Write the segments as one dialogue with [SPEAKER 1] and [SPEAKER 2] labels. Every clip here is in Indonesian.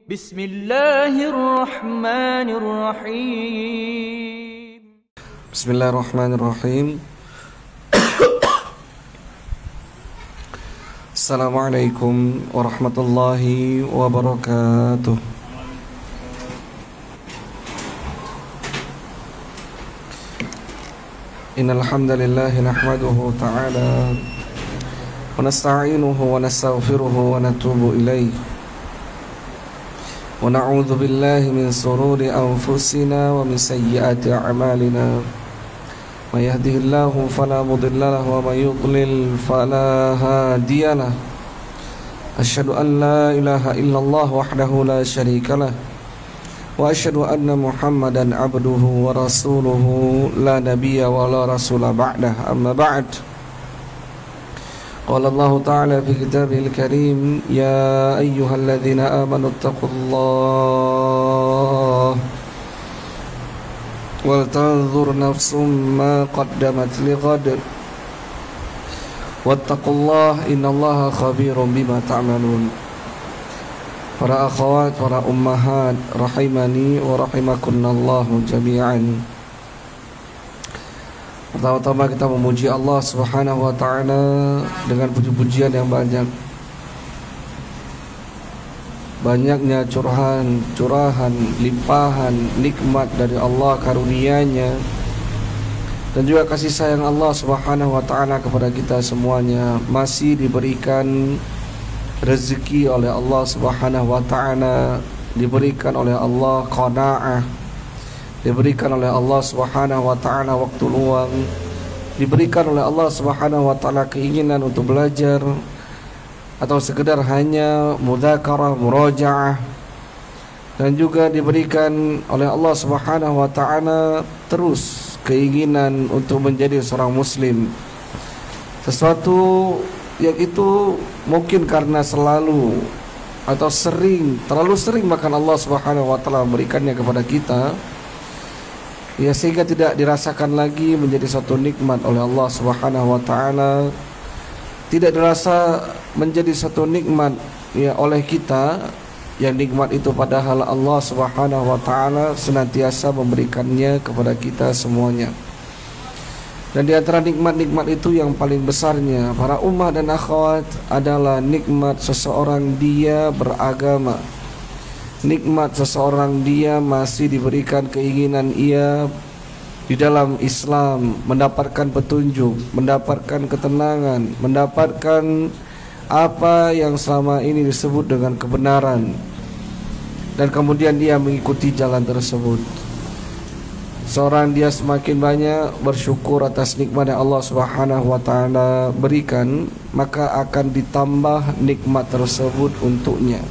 [SPEAKER 1] Bismillahirrahmanirrahim.
[SPEAKER 2] Bismillahirrahmanirrahim. Assalamualaikum warahmatullahi wabarakatuh. Innal hamdalillah nahmaduhu ta'ala wa nasta'inuhu wa nastaghfiruhu wa natubu ilayh. Wa na'udzu billahi min sururi anfusina wa min sayyiati a'malina. May yahdihillahu fala mudilla lahu wa may yudlil fala hadiya lahu. Asyhadu an la ilaha illallah wahdahu la syarika lah. Wa asyhadu anna Muhammadan abduhu wa rasuluhu la nabiyya wa la rasula ba'dah. Amma ba'd. Qala Allah Ta'ala fi kitabihil karim, ya ayyuhalladzina amanu taqullaha wal tanzur nafsum ma qaddamat lighad wattaqullaha innallaha khabirum bima ta'malun. Para akhwat, para ummahat, rahimani wa rahimakunallahu jami'an. Pertama-tama kita memuji Allah Subhanahu wa ta'ala dengan puji-pujian yang banyak. Banyaknya curahan, limpahan, nikmat dari Allah, karunia-Nya, dan juga kasih sayang Allah Subhanahu wa ta'ala kepada kita semuanya. Masih diberikan rezeki oleh Allah Subhanahu wa ta'ala, diberikan oleh Allah qanaah, diberikan oleh Allah Subhanahu wa ta'ala waktu luang, diberikan oleh Allah Subhanahu wa ta'ala keinginan untuk belajar atau sekedar hanya mudzakarah, murajaah, dan juga diberikan oleh Allah Subhanahu wa ta'ala terus keinginan untuk menjadi seorang muslim. Sesuatu yang itu mungkin karena selalu atau terlalu sering bahkan Allah Subhanahu wa ta'ala memberikannya kepada kita, ya, sehingga tidak dirasakan lagi menjadi satu nikmat oleh Allah Subhanahu wa ta'ala. Tidak dirasa menjadi satu nikmat, ya, oleh kita, yang nikmat itu padahal Allah Subhanahu wa ta'ala senantiasa memberikannya kepada kita semuanya. Dan di antara nikmat-nikmat itu yang paling besarnya, para ummah dan akhwat, adalah nikmat seseorang dia beragama. Nikmat seseorang dia masih diberikan keinginan ia di dalam Islam, mendapatkan petunjuk, mendapatkan ketenangan, mendapatkan apa yang selama ini disebut dengan kebenaran, dan kemudian dia mengikuti jalan tersebut. Seorang dia semakin banyak bersyukur atas nikmat yang Allah Subhanahu wa ta'ala berikan, maka akan ditambah nikmat tersebut untuknya.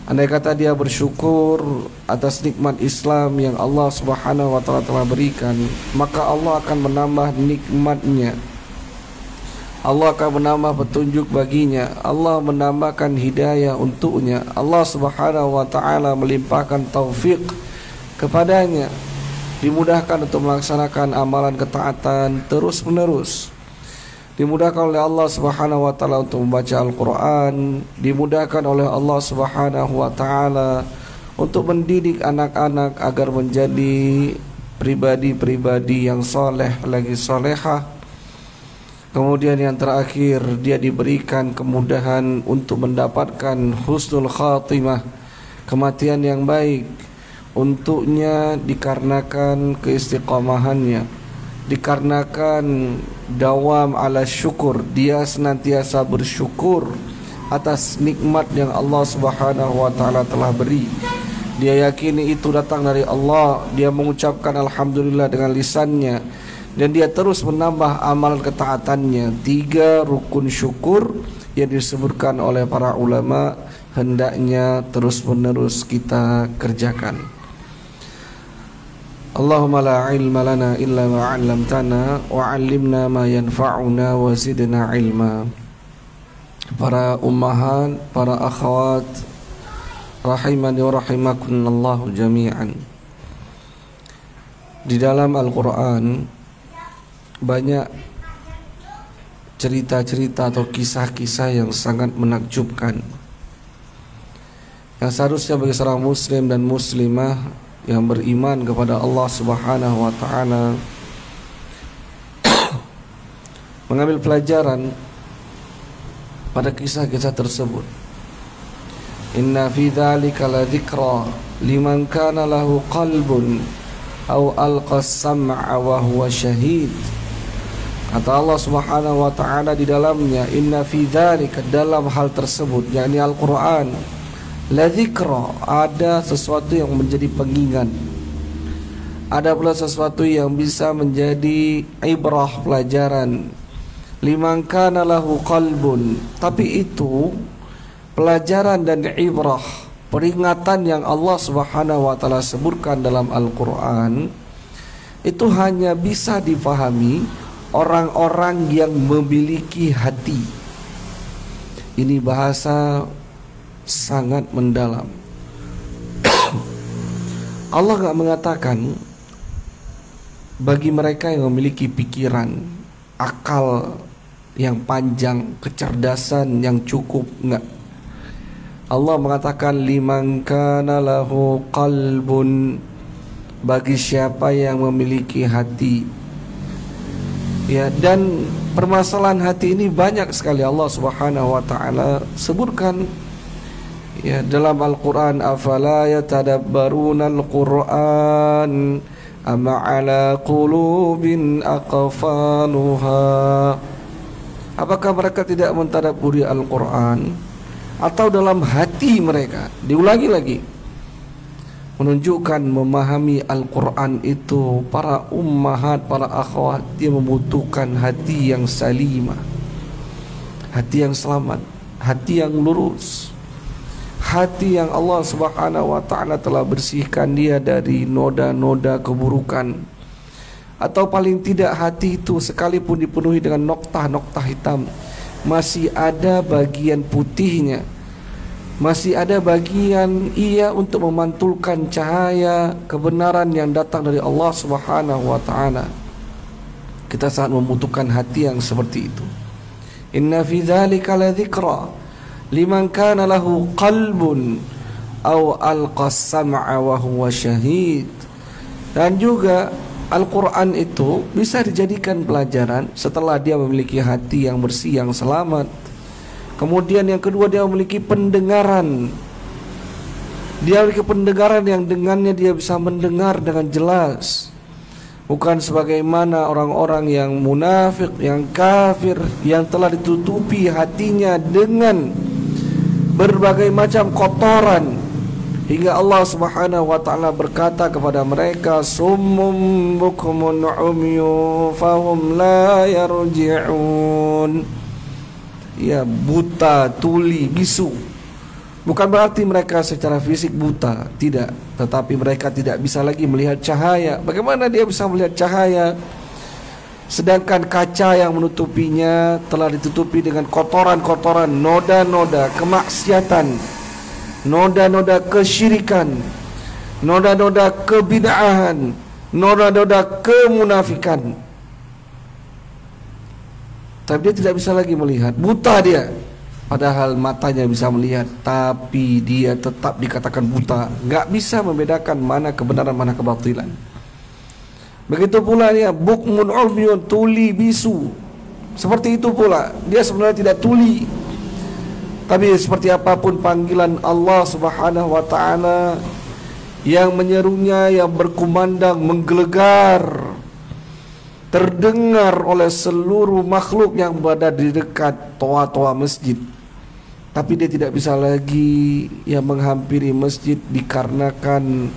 [SPEAKER 2] Andai kata dia bersyukur atas nikmat Islam yang Allah Subhanahu wa ta'ala telah berikan, maka Allah akan menambah nikmatnya. Allah akan menambah petunjuk baginya. Allah menambahkan hidayah untuknya. Allah Subhanahu wa ta'ala melimpahkan taufik kepadanya, dimudahkan untuk melaksanakan amalan ketaatan terus menerus, dimudahkan oleh Allah Subhanahu wa ta'ala untuk membaca Al-Quran, dimudahkan oleh Allah Subhanahu wa ta'ala untuk mendidik anak-anak agar menjadi pribadi-pribadi yang soleh lagi solehah. Kemudian yang terakhir, dia diberikan kemudahan untuk mendapatkan husnul khatimah, kematian yang baik untuknya, dikarenakan keistiqomahannya, dikarenakan dawam ala syukur, dia senantiasa bersyukur atas nikmat yang Allah Subhanahu wa ta'ala telah beri. Dia yakini itu datang dari Allah, dia mengucapkan alhamdulillah dengan lisannya, dan dia terus menambah amalan ketaatannya. 3 rukun syukur yang disebutkan oleh para ulama hendaknya terus menerus kita kerjakan. Allahumma la ilma lana illa ma 'allamtana wa 'allimna ma yanfa'una wa zidna ilma. Para ummahat, para akhwat, rahimani wa rahimakunallahu jami'an. Di dalam Al-Quran banyak cerita-cerita atau kisah-kisah yang sangat menakjubkan, yang seharusnya bagi seorang muslim dan muslimah yang beriman kepada Allah Subhanahu wa taala mengambil pelajaran pada kisah-kisah tersebut. Inna fi dzalika la dzikra liman kana lahu qalbun aw alqa as-sam'a wa huwa syahid. Kata Allah Subhanahu wa taala di dalamnya, inna fi dzalika, dalam hal tersebut yakni Al-Qur'an, la dzikra, ada sesuatu yang menjadi pengingat. Ada pula sesuatu yang bisa menjadi ibrah, pelajaran. Liman kana lahu qalbun, tapi itu pelajaran dan ibrah, peringatan yang Allah Subhanahu wa taala sebutkan dalam Al-Qur'an itu hanya bisa difahami orang-orang yang memiliki hati. Ini bahasa sangat mendalam. Allah enggak mengatakan bagi mereka yang memiliki pikiran, akal yang panjang, kecerdasan yang cukup, enggak. Allah mengatakan liman kana lahu qalbun, bagi siapa yang memiliki hati. Ya, dan permasalahan hati ini banyak sekali Allah Subhanahu wa taala sebutkan ya dalam Al-Qur'an. Afala yatadabbaruna al-Qur'an am ala qulubin aqfaluha. Apakah mereka tidak mentadabburi Al-Qur'an atau dalam hati mereka? Diulangi lagi, menunjukkan memahami Al-Quran itu para ummahat, para akhwat, dia membutuhkan hati yang salimah, hati yang selamat, hati yang lurus, hati yang Allah Subhanahu wa ta'ala telah bersihkan dia dari noda-noda keburukan. Atau paling tidak hati itu sekalipun dipenuhi dengan noktah-noktah hitam, masih ada bagian putihnya, masih ada bagian ia untuk memantulkan cahaya kebenaran yang datang dari Allah Subhanahu wa ta'ala. Kita sangat membutuhkan hati yang seperti itu. Inna fi dzalika la dzikra liman kana lahu qalbun aw alqa as-sam'a wa huwa syahid. Dan juga Al-Quran itu bisa dijadikan pelajaran setelah dia memiliki hati yang bersih, yang selamat. Kemudian yang kedua, dia memiliki pendengaran. Dia memiliki pendengaran yang dengannya dia bisa mendengar dengan jelas. Bukan sebagaimana orang-orang yang munafik, yang kafir, yang telah ditutupi hatinya dengan berbagai macam kotoran, hingga Allah Subhanahu wa ta'ala berkata kepada mereka, summum bukmun umyu fahum la yarji'un. Ya, buta, tuli, bisu. Bukan berarti mereka secara fisik buta, tidak, tetapi mereka tidak bisa lagi melihat cahaya. Bagaimana dia bisa melihat cahaya sedangkan kaca yang menutupinya telah ditutupi dengan kotoran-kotoran, noda-noda kemaksiatan, noda-noda kesyirikan, noda-noda kebid'ahan, noda-noda kemunafikan. Tapi dia tidak bisa lagi melihat, buta dia. Padahal matanya bisa melihat, tapi dia tetap dikatakan buta, gak bisa membedakan mana kebenaran, mana kebatilan. Begitu pula dia bukmun umyun, tuli, bisu. Seperti itu pula, dia sebenarnya tidak tuli, tapi seperti apapun panggilan Allah Subhanahu wa ta'ala yang menyerunya, yang berkumandang, menggelegar, terdengar oleh seluruh makhluk yang berada di dekat toa-toa masjid. Tapi dia tidak bisa lagi menghampiri masjid dikarenakan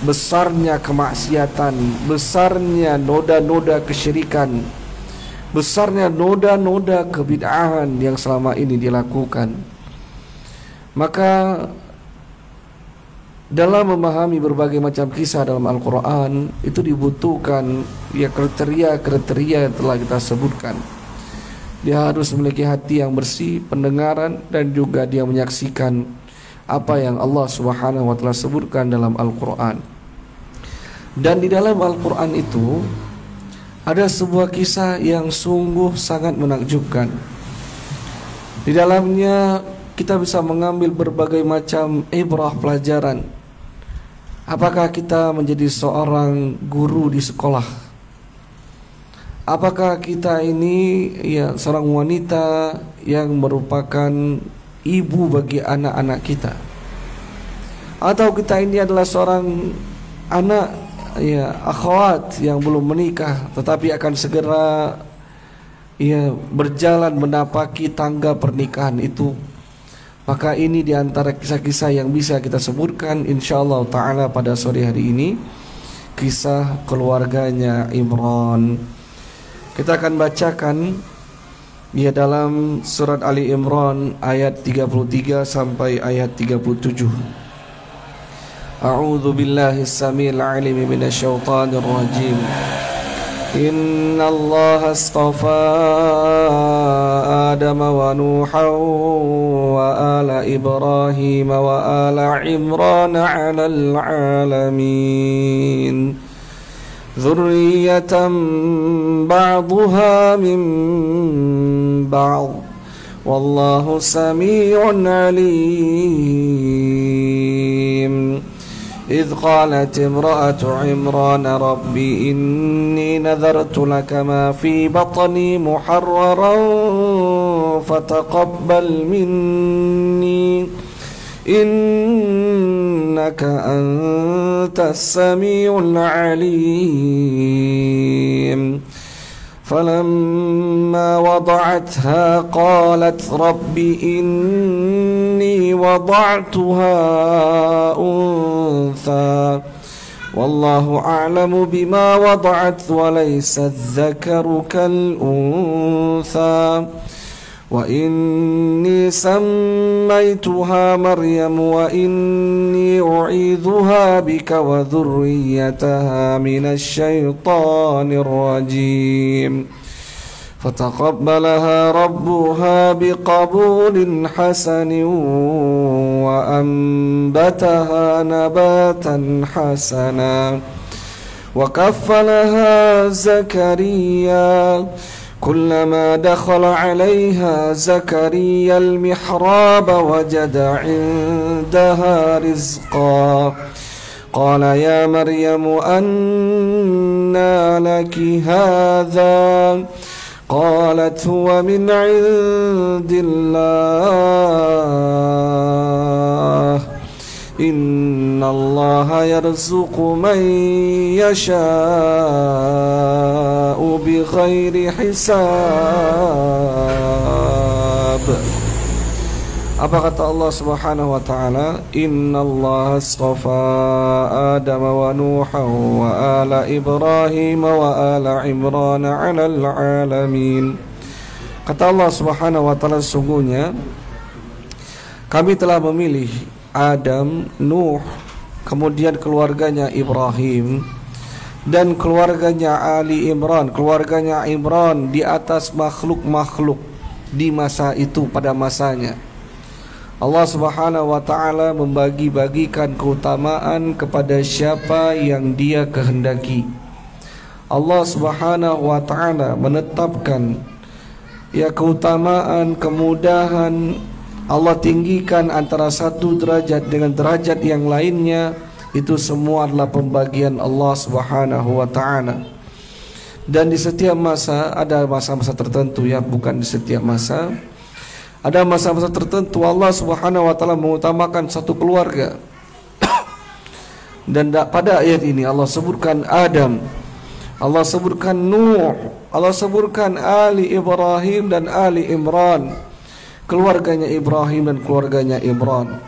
[SPEAKER 2] besarnya kemaksiatan, besarnya noda-noda kesyirikan, besarnya noda-noda kebid'ahan yang selama ini dilakukan. Maka dalam memahami berbagai macam kisah dalam Al-Quran itu dibutuhkan kriteria-kriteria yang telah kita sebutkan. Dia harus memiliki hati yang bersih, pendengaran, dan juga dia menyaksikan apa yang Allah Subhanahu wa ta'ala sebutkan dalam Al-Quran. Dan di dalam Al-Quran itu ada sebuah kisah yang sungguh sangat menakjubkan. Di dalamnya kita bisa mengambil berbagai macam ibrah pelajaran. Apakah kita menjadi seorang guru di sekolah? Apakah kita ini seorang wanita yang merupakan ibu bagi anak-anak kita? Atau kita ini adalah seorang anak akhwat yang belum menikah tetapi akan segera berjalan menapaki tangga pernikahan itu? Maka ini diantara kisah-kisah yang bisa kita sebutkan insyaallah ta'ala pada sore hari ini, kisah keluarganya Imran. Kita akan bacakan dalam surat Ali Imran ayat 33 sampai ayat 37. A'udzu billahi as-sami'il 'alim minasyaitonir rajim. Inna Allah astafa Adam wa Nuha wa ala Ibrahim wa ala Imran 'alal 'alamin. Dzurriyyatan ba'dhuha min ba'd. Wallahu samii'un 'alim. إذ قالت امرأة عمران رب إني نذرت لك ما في بطني محررا فتقبل مني إنك أنت السميع العليم. فلما وضعتها قالت رب إني وضعتها أنثى والله أعلم بما وضعت وليس الذكر كالأنثى وإني سميتها مريم وإني أعيذها بك وذريتها من الشيطان الرجيم. فتقبلها ربها بقبول حسن وأنبتها نباتا حسنا وكفلها زكريا كلما دخل عليها زكريا المحراب وجد عندها رزقا قال يا مريم أنى لك هذا قالت هو من عند الله إن الله يرزق من يشاء بغير حساب. Apa kata Allah Subhanahu wa taala? Innallaha astafa Adam wa Nuha wa ala Ibrahim wa ala Imran 'alal 'alamin. Kata Allah Subhanahu wa taala, sungguhnya kami telah memilih Adam, Nuh, kemudian keluarganya Ibrahim dan keluarganya Ali Imran, keluarganya Imran di atas makhluk-makhluk di masa itu, pada masanya. Allah Subhanahu wa taala membagi-bagikan keutamaan kepada siapa yang Dia kehendaki. Allah Subhanahu wa taala menetapkan keutamaan, kemudahan. Allah tinggikan antara satu derajat dengan derajat yang lainnya. Itu semua adalah pembagian Allah Subhanahu wa taala. Dan di setiap masa ada masa-masa tertentu, bukan di setiap masa. Ada masa-masa tertentu Allah Subhanahu wa taala mengutamakan satu keluarga. Dan pada ayat ini Allah sebutkan Adam, Allah sebutkan Nuh, Allah sebutkan Ali Ibrahim dan Ali Imran, keluarganya Ibrahim dan keluarganya Imran.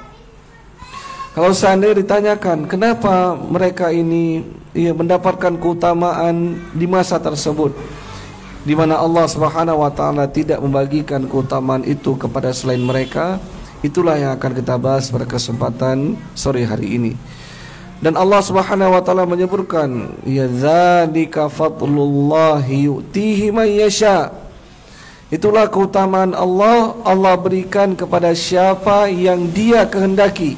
[SPEAKER 2] Kalau seandainya ditanyakan kenapa mereka ini mendapatkan keutamaan di masa tersebut, di mana Allah Subhanahu wa taala tidak membagikan keutamaan itu kepada selain mereka, itulah yang akan kita bahas pada kesempatan sore hari ini. Dan Allah Subhanahu wa taala menyebutkan, ya dzalika fadlullahi yu'tihi man yasha. Itulah keutamaan Allah, Allah berikan kepada siapa yang Dia kehendaki.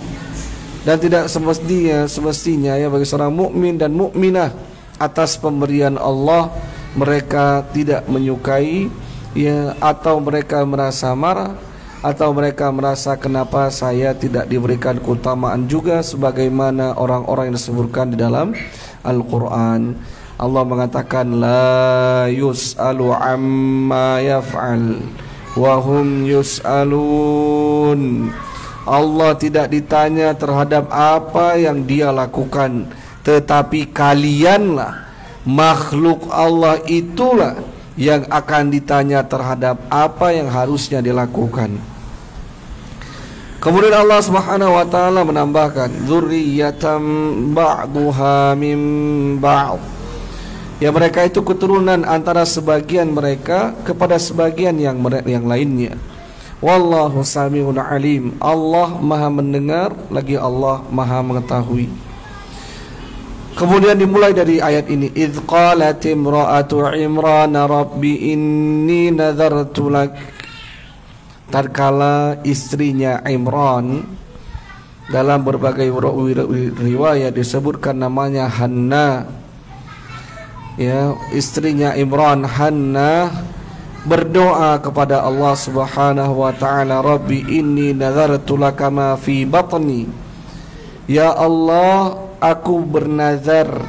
[SPEAKER 2] Dan tidak semestinya bagi seorang mukmin dan mukminah atas pemberian Allah mereka tidak menyukai atau mereka merasa marah atau mereka merasa kenapa saya tidak diberikan keutamaan juga sebagaimana orang-orang yang disebutkan di dalam Al-Quran. Allah mengatakan la yus'alu amma yaf'al wa hum yus'alun. Allah tidak ditanya terhadap apa yang dia lakukan, tetapi kalianlah, makhluk Allah itulah yang akan ditanya terhadap apa yang harusnya dilakukan. Kemudian Allah Subhanahu wa taala menambahkan dzurriyyatan ba'duha min ba'd. Ya, mereka itu keturunan antara sebagian mereka kepada sebagian yang lainnya. Wallahu sami'un alim. Allah Maha mendengar lagi Allah Maha mengetahui. Kemudian dimulai dari ayat ini, idz qalat imra'atu Imran rabbi inni nadartu lak. Tatkala istrinya Imran, dalam berbagai riwayat disebutkan namanya Hanna. Ya, istrinya Imran, Hanna, berdoa kepada Allah Subhanahu wa taala, Rabbi inni nazartu laka ma fi batni. Ya Allah, aku bernazar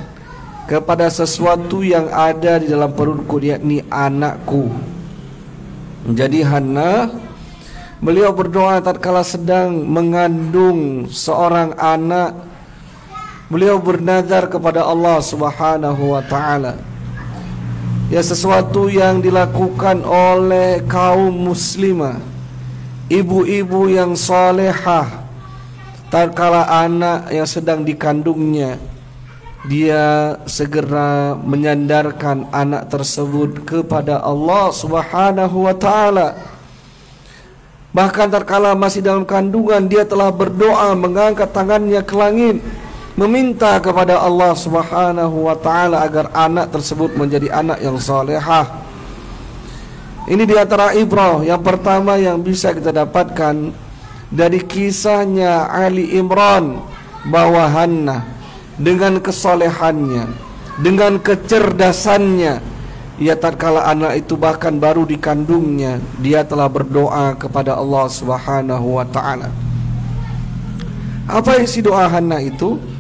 [SPEAKER 2] kepada sesuatu yang ada di dalam perutku, yakni anakku. Jadi Hanna, beliau berdoa tatkala sedang mengandung seorang anak. Beliau bernazar kepada Allah Subhanahu wa taala. Ya, sesuatu yang dilakukan oleh kaum muslimah, ibu-ibu yang salehah, tatkala anak yang sedang dikandungnya, dia segera menyandarkan anak tersebut kepada Allah Subhanahu wa taala. Bahkan tatkala masih dalam kandungan, dia telah berdoa, mengangkat tangannya ke langit, meminta kepada Allah Subhanahu wa taala agar anak tersebut menjadi anak yang salehah. Ini di antara ibrah yang pertama yang bisa kita dapatkan dari kisahnya Ali Imran, bahwa Hannah dengan kesalehannya, dengan kecerdasannya, ia tatkala anak itu bahkan baru dikandungnya, dia telah berdoa kepada Allah Subhanahu wa taala. Apa isi doa Hannah itu?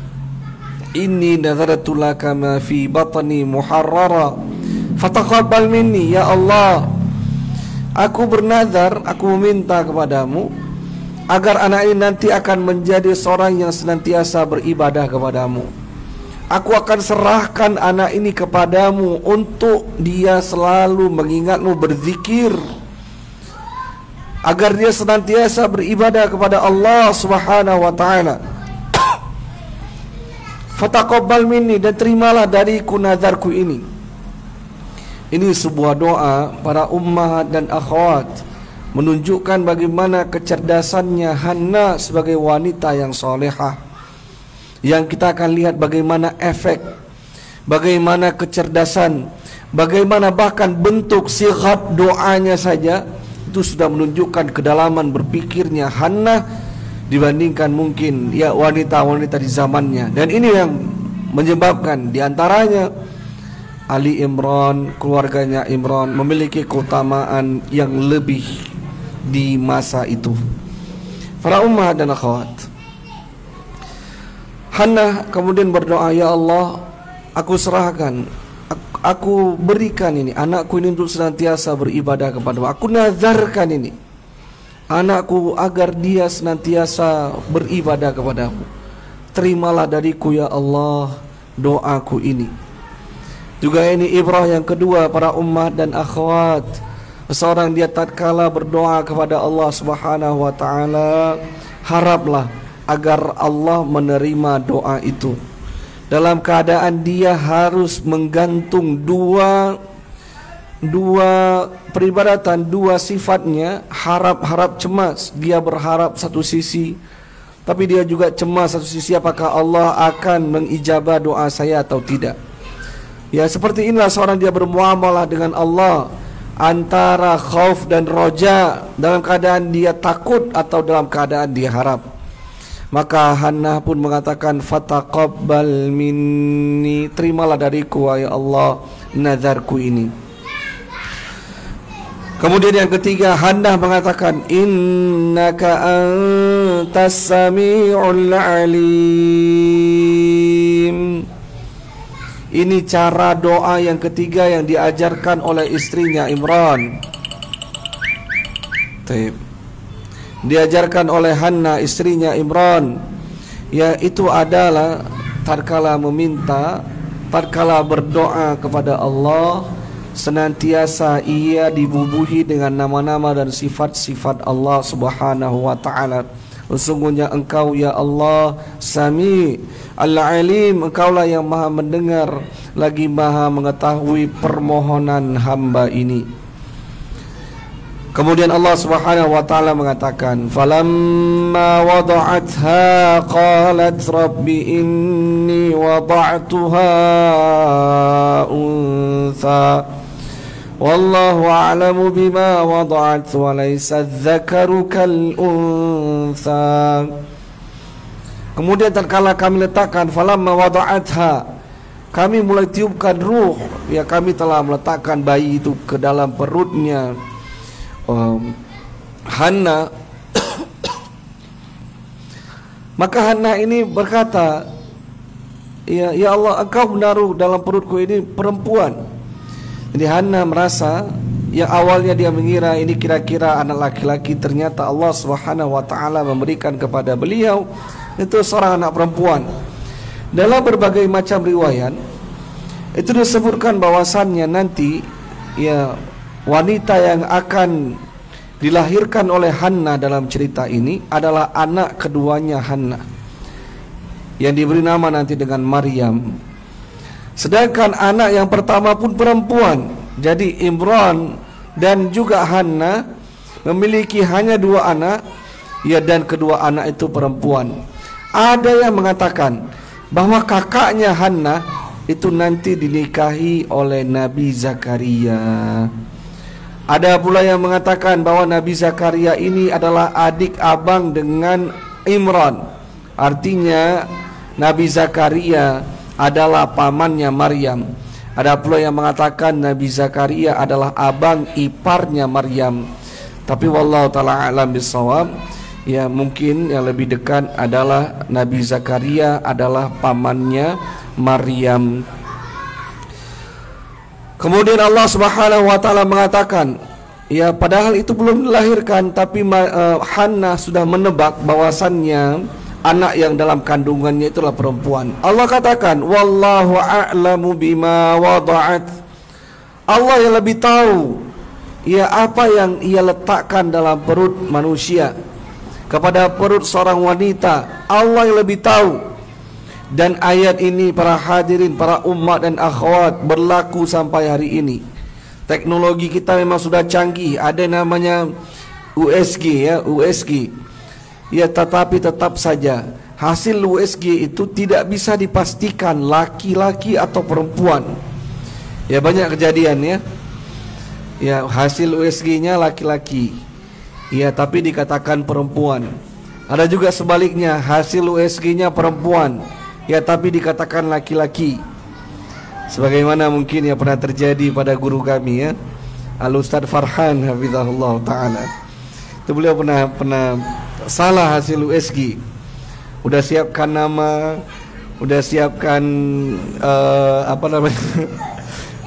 [SPEAKER 2] Inni nazartu laka ma fi batni muharrara fataqabbal minni. Ya Allah, aku bernazar, aku meminta kepadamu agar anak ini nanti akan menjadi seorang yang senantiasa beribadah kepadamu. Aku akan serahkan anak ini kepadamu untuk dia selalu mengingatmu, berzikir, agar dia senantiasa beribadah kepada Allah Subhanahu wa taala. Fataqabbal minni, dan terimalah dariku nazarku ini. Ini sebuah doa para ummahat dan akhwat, menunjukkan bagaimana kecerdasannya Hannah sebagai wanita yang solehah. Yang kita akan lihat bagaimana efek, bagaimana kecerdasan, bagaimana bahkan bentuk sighat doanya saja itu sudah menunjukkan kedalaman berpikirnya Hannah dibandingkan mungkin ya wanita-wanita di zamannya. Dan ini yang menyebabkan diantaranya Ali Imran, keluarganya Imran memiliki keutamaan yang lebih di masa itu. Para ummah dan akhwat, Hannah kemudian berdoa, ya Allah, aku serahkan, aku berikan ini anakku ini untuk senantiasa beribadah kepadamu. Aku nazarkan ini anakku agar dia senantiasa beribadah kepadamu. Terimalah dariku ya Allah doaku ini. Juga ini ibrah yang kedua para ummah dan akhwat. Seorang dia tatkala berdoa kepada Allah Subhanahu wa taala, haraplah agar Allah menerima doa itu. Dalam keadaan dia harus menggantung dua peribadatan, dua sifatnya, harap cemas. Dia berharap satu sisi, tapi dia juga cemas satu sisi, apakah Allah akan mengijabah doa saya atau tidak. Ya, seperti inilah seorang dia bermuamalah dengan Allah, antara khauf dan roja, dalam keadaan dia takut atau dalam keadaan dia harap. Maka Hannah pun mengatakan, fataqabbal minni, terimalah dariku ya Allah nazarku ini. Kemudian yang ketiga, Hannah mengatakan, innaka antas sami'ul alim. Ini cara doa yang ketiga yang diajarkan oleh istrinya Imran. Diajarkan oleh Hannah istrinya Imran, yaitu adalah tatkala meminta, tatkala berdoa kepada Allah, senantiasa ia dibubuhi dengan nama-nama dan sifat-sifat Allah Subhanahu wa taala. Sesungguhnya Engkau ya Allah Sami Al-Alim, Engkaulah yang Maha mendengar lagi Maha mengetahui permohonan hamba ini. Kemudian Allah Subhanahu wa taala mengatakan, falamma wada'atha qalat rabbi inni wada'tuha untha wallahu a'lamu bima wada'at wa laysa adh-dhakaru kal untha. Kemudian tatkala kami letakkan, falamma wada'atha, kami mulai tiupkan ruh, ya kami telah meletakkan bayi itu ke dalam perutnya Hannah. Maka Hannah ini berkata, ya Allah, Engkau menaruh dalam perutku ini perempuan. Jadi Hannah merasa, yang awalnya dia mengira ini kira-kira anak laki-laki, ternyata Allah Subhanahu wa taala memberikan kepada beliau itu seorang anak perempuan. Dalam berbagai macam riwayat itu disebutkan bahwasannya nanti ya wanita yang akan dilahirkan oleh Hannah dalam cerita ini adalah anak keduanya Hannah, yang diberi nama nanti dengan Maryam. Sedangkan anak yang pertama pun perempuan. Jadi Imran dan juga Hannah memiliki hanya dua anak, ya, dan kedua anak itu perempuan. Ada yang mengatakan bahwa kakaknya Hannah itu nanti dinikahi oleh Nabi Zakaria. Ada pula yang mengatakan bahwa Nabi Zakaria ini adalah adik abang dengan Imran. Artinya Nabi Zakaria adalah pamannya Maryam. Ada pula yang mengatakan Nabi Zakaria adalah abang iparnya Maryam. Tapi wallahu ta'ala a'lam bissawab, ya mungkin yang lebih dekat adalah Nabi Zakaria adalah pamannya Maryam. Kemudian Allah Subhanahu wa taala mengatakan, ya padahal itu belum dilahirkan, tapi Hannah sudah menebak bahwasannya anak yang dalam kandungannya itulah perempuan. Allah katakan, wallahu a'lamu bima wada'at. Allah yang lebih tahu ya apa yang ia letakkan dalam perut manusia, kepada perut seorang wanita. Allah yang lebih tahu. Dan ayat ini para hadirin, para umat dan akhwat, berlaku sampai hari ini. Teknologi kita memang sudah canggih. Ada namanya USG, ya, USG. Ya, tetapi tetap saja hasil USG itu tidak bisa dipastikan laki-laki atau perempuan. Ya, banyak kejadian ya. Ya, hasil USG-nya laki-laki, ya, tapi dikatakan perempuan. Ada juga sebaliknya, hasil USG-nya perempuan, ya, tapi dikatakan laki-laki. Sebagaimana mungkin yang pernah terjadi pada guru kami, ya, Al-Ustadz Farhan hafizahullah ta'ala. Itu beliau pernah salah hasil USG. Udah siapkan nama, udah siapkan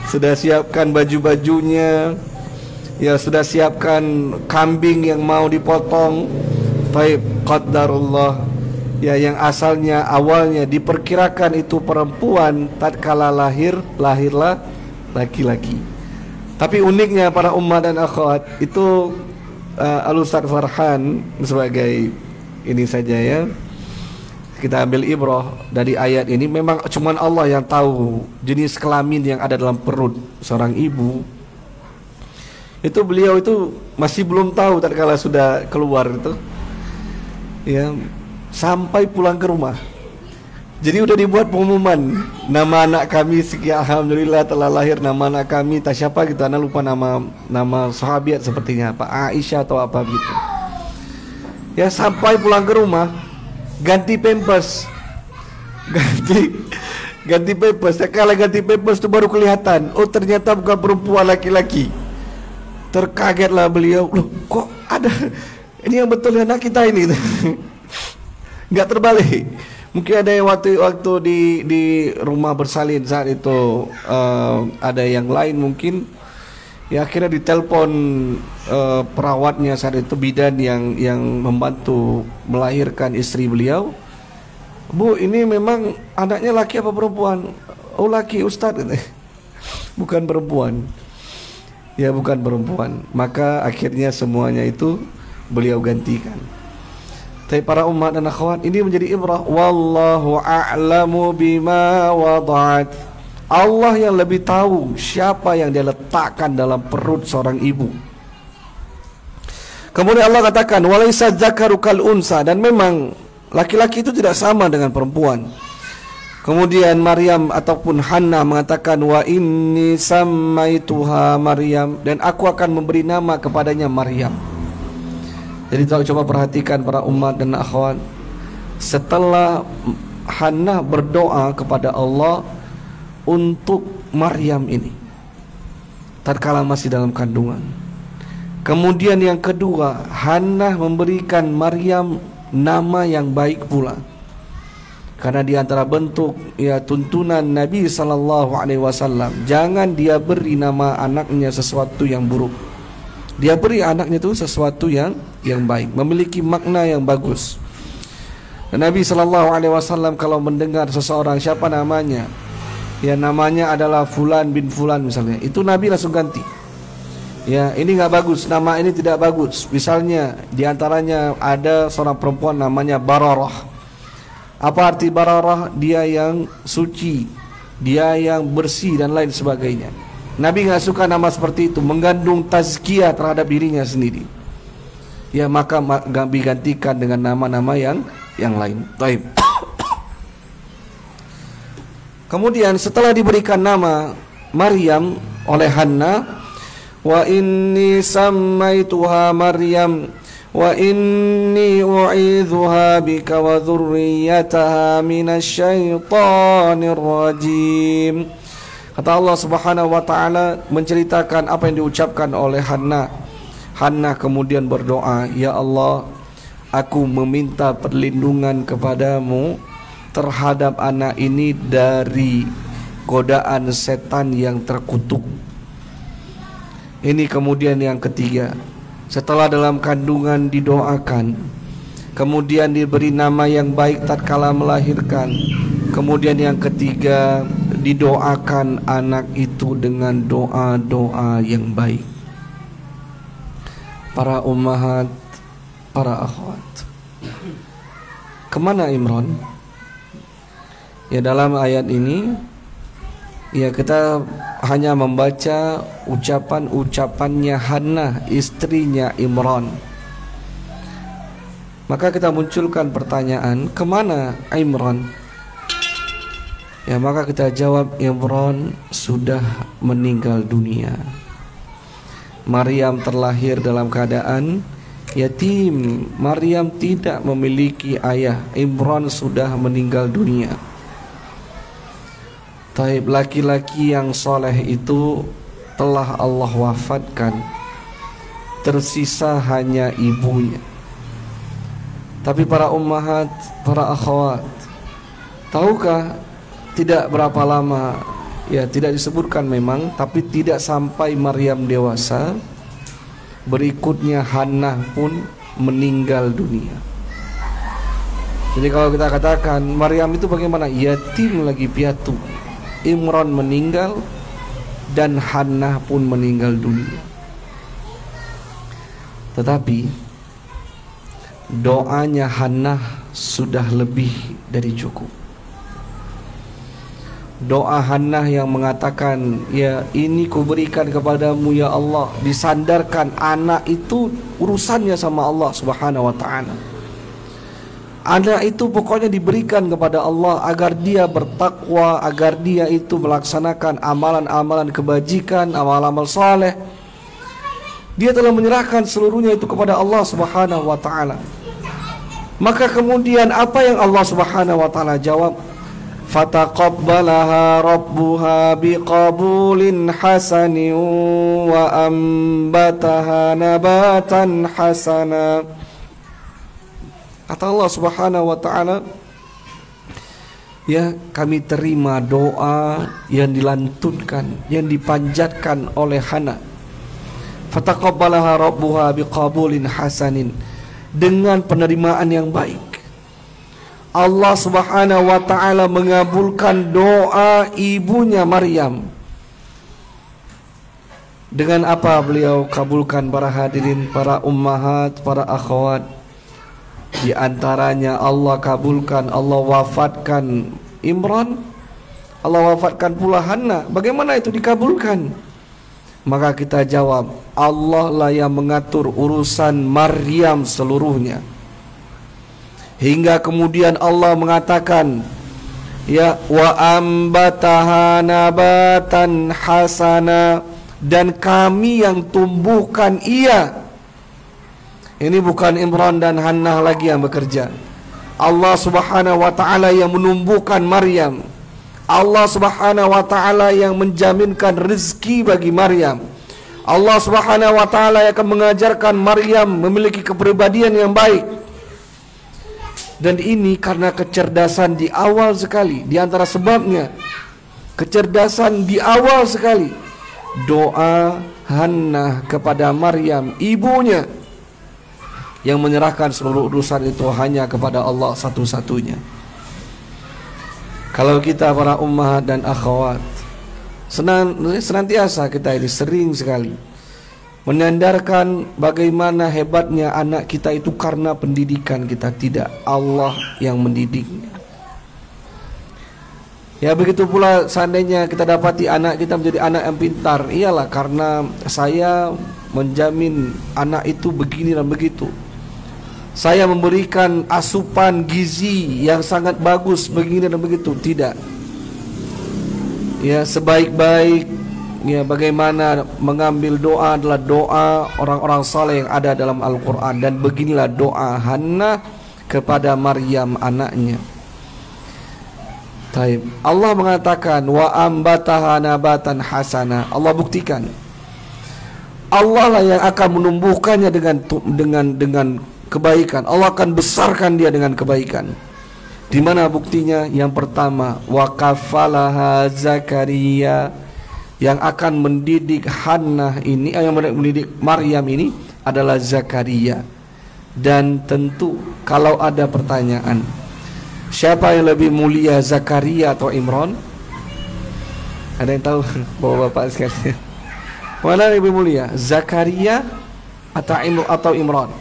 [SPEAKER 2] sudah siapkan baju-bajunya, ya, sudah siapkan kambing yang mau dipotong. Taib qadarullah, ya, yang asalnya awalnya diperkirakan itu perempuan, tatkala lahirlah laki-laki. Tapi uniknya para umat dan akhwat itu, Al-Ustadz Farhan sebagai ini saja, ya, kita ambil ibrah dari ayat ini. Memang cuman Allah yang tahu jenis kelamin yang ada dalam perut seorang ibu. Itu beliau itu masih belum tahu tatkala sudah keluar itu, ya, sampai pulang ke rumah. Jadi udah dibuat pengumuman, nama anak kami sekian, alhamdulillah telah lahir nama anak kami, tak siapa gitu, anak lupa nama sahabat sepertinya apa, Aisyah atau apa gitu. Ya, sampai pulang ke rumah ganti pampers. Ganti pampers. Kalau ganti pampers itu baru kelihatan, oh ternyata bukan perempuan, laki-laki. Terkagetlah beliau, loh kok ada ini yang betul anak kita ini. Nggak terbalik. Mungkin ada yang waktu di rumah bersalin saat itu ada yang lain mungkin. Ya akhirnya ditelepon perawatnya saat itu, bidan yang membantu melahirkan istri beliau. Bu, ini memang anaknya laki apa perempuan? Oh laki Ustadz. Bukan perempuan. Ya bukan perempuan. Maka akhirnya semuanya itu beliau gantikan. Tapi para umat dan akhwat, ini menjadi ibrah. Wallahu a'lamu bima wada'at. Allah yang lebih tahu siapa yang dia letakkan dalam perut seorang ibu. Kemudian Allah katakan walaisa dzakaru kal unsa, dan memang laki-laki itu tidak sama dengan perempuan. Kemudian Maryam ataupun Hannah mengatakan wa inni sammaituha Maryam, dan aku akan memberi nama kepadanya Maryam. Jadi coba perhatikan para umat dan akhwat, setelah Hannah berdoa kepada Allah untuk Maryam ini tatkala masih dalam kandungan. Kemudian yang kedua, Hannah memberikan Maryam nama yang baik pula. Karena di antara bentuk tuntunan Nabi SAW, jangan dia beri nama anaknya sesuatu yang buruk. Dia beri anaknya itu sesuatu yang baik, memiliki makna yang bagus. Dan Nabi SAW kalau mendengar seseorang siapa namanya, ya namanya adalah Fulan bin Fulan misalnya, itu Nabi langsung ganti. Ya ini nggak bagus, nama ini tidak bagus. Misalnya diantaranya ada seorang perempuan namanya Bararah. Apa arti Bararah? Dia yang suci, dia yang bersih dan lain sebagainya. Nabi nggak suka nama seperti itu, mengandung tazkiyah terhadap dirinya sendiri. Ya maka Nabi gantikan dengan nama-nama yang lain. Baik. Kemudian setelah diberikan nama Maryam oleh Hannah, wa inni sammaituha Maryam wa inni u'idzuha bika wa dzurriyyataha minasyaitonir rajim. Kata Allah Subhanahu wa taala menceritakan apa yang diucapkan oleh Hannah. Hannah kemudian berdoa, ya Allah, aku meminta perlindungan kepadamu terhadap anak ini dari godaan setan yang terkutuk. Ini kemudian yang ketiga, setelah dalam kandungan didoakan, kemudian diberi nama yang baik tatkala melahirkan, kemudian yang ketiga didoakan anak itu dengan doa-doa yang baik. Para ummahat, para akhwat, kemana Imran? Ya dalam ayat ini ya kita hanya membaca ucapan-ucapannya Hannah, istrinya Imran. Maka kita munculkan pertanyaan, kemana Imran? Ya maka kita jawab, Imran sudah meninggal dunia. Maryam terlahir dalam keadaan yatim. Maryam tidak memiliki ayah. Imran sudah meninggal dunia. Taib, laki-laki yang soleh itu telah Allah wafatkan, tersisa hanya ibunya. Tapi para ummahat, para akhwat, tahukah tidak berapa lama, ya tidak disebutkan memang, tapi tidak sampai Maryam dewasa, berikutnya Hannah pun meninggal dunia. Jadi kalau kita katakan Maryam itu bagaimana? Yatim lagi piatu. Imran meninggal dan Hannah pun meninggal dunia. Tetapi doanya Hannah sudah lebih dari cukup. Doa Hannah yang mengatakan, ya ini kuberikan kepadamu ya Allah, disandarkan anak itu urusannya sama Allah Subhanahu wa ta'ala. Anak itu pokoknya diberikan kepada Allah agar dia bertakwa, agar dia itu melaksanakan amalan-amalan kebajikan, amal-amal saleh. Dia telah menyerahkan seluruhnya itu kepada Allah Subhanahu wa ta'ala. Maka kemudian apa yang Allah Subhanahu wa ta'ala jawab? fataqabbalaha rabbuha biqabulin hasanin wa ambataha nabatan hasana. Kata Allah Subhanahu wa taala, ya, kami terima doa yang dilantunkan, yang dipanjatkan oleh Hana. Fataqabbalaha rabbuha biqabulin hasanin, dengan penerimaan yang baik. Allah Subhanahu wa taala mengabulkan doa ibunya Maryam. Dengan apa beliau kabulkan para hadirin, para ummahat, para akhwat? Di antaranya Allah kabulkan, Allah wafatkan Imran, Allah wafatkan pula Hana. Bagaimana itu dikabulkan? Maka kita jawab, Allah lah yang mengatur urusan Maryam seluruhnya. Hingga kemudian Allah mengatakan, ya, wa ambataha nabatan hasana, dan kami yang tumbuhkan ia. Ini bukan Imran dan Hannah lagi yang bekerja. Allah Subhanahu wa taala yang menumbuhkan Maryam. Allah Subhanahu wa taala yang menjaminkan rezeki bagi Maryam. Allah Subhanahu wa taala yang akan mengajarkan Maryam memiliki kepribadian yang baik. Dan ini karena kecerdasan di awal sekali. Di antara sebabnya, kecerdasan di awal sekali, doa Hannah kepada Maryam ibunya, yang menyerahkan seluruh urusan itu hanya kepada Allah satu-satunya. Kalau kita para ummahat dan akhwat, senantiasa kita ini sering sekali menyandarkan bagaimana hebatnya anak kita itu karena pendidikan kita, tidak Allah yang mendidiknya. Ya, begitu pula seandainya kita dapati anak kita menjadi anak yang pintar, iyalah karena saya menjamin anak itu begini dan begitu, saya memberikan asupan gizi yang sangat bagus begini dan begitu. Tidak. Ya, sebaik-baik, ya, bagaimana mengambil doa adalah doa orang-orang saleh yang ada dalam Al-Quran. Dan beginilah doa Hannah kepada Maryam anaknya. Taib. Allah mengatakan wa ambataha nabatan hasana. Allah buktikan, Allah lah yang akan menumbuhkannya dengan kebaikan. Allah akan besarkan dia dengan kebaikan. Di mana buktinya? Yang pertama, wa kafalaha Zakaria, yang akan mendidik Hannah ini, yang mendidik Maryam ini adalah Zakaria. Dan tentu kalau ada pertanyaan, siapa yang lebih mulia, Zakaria atau Imran? Ada yang tahu bapak-bapak sekalian? Mana yang lebih mulia, Zakaria atau Imran?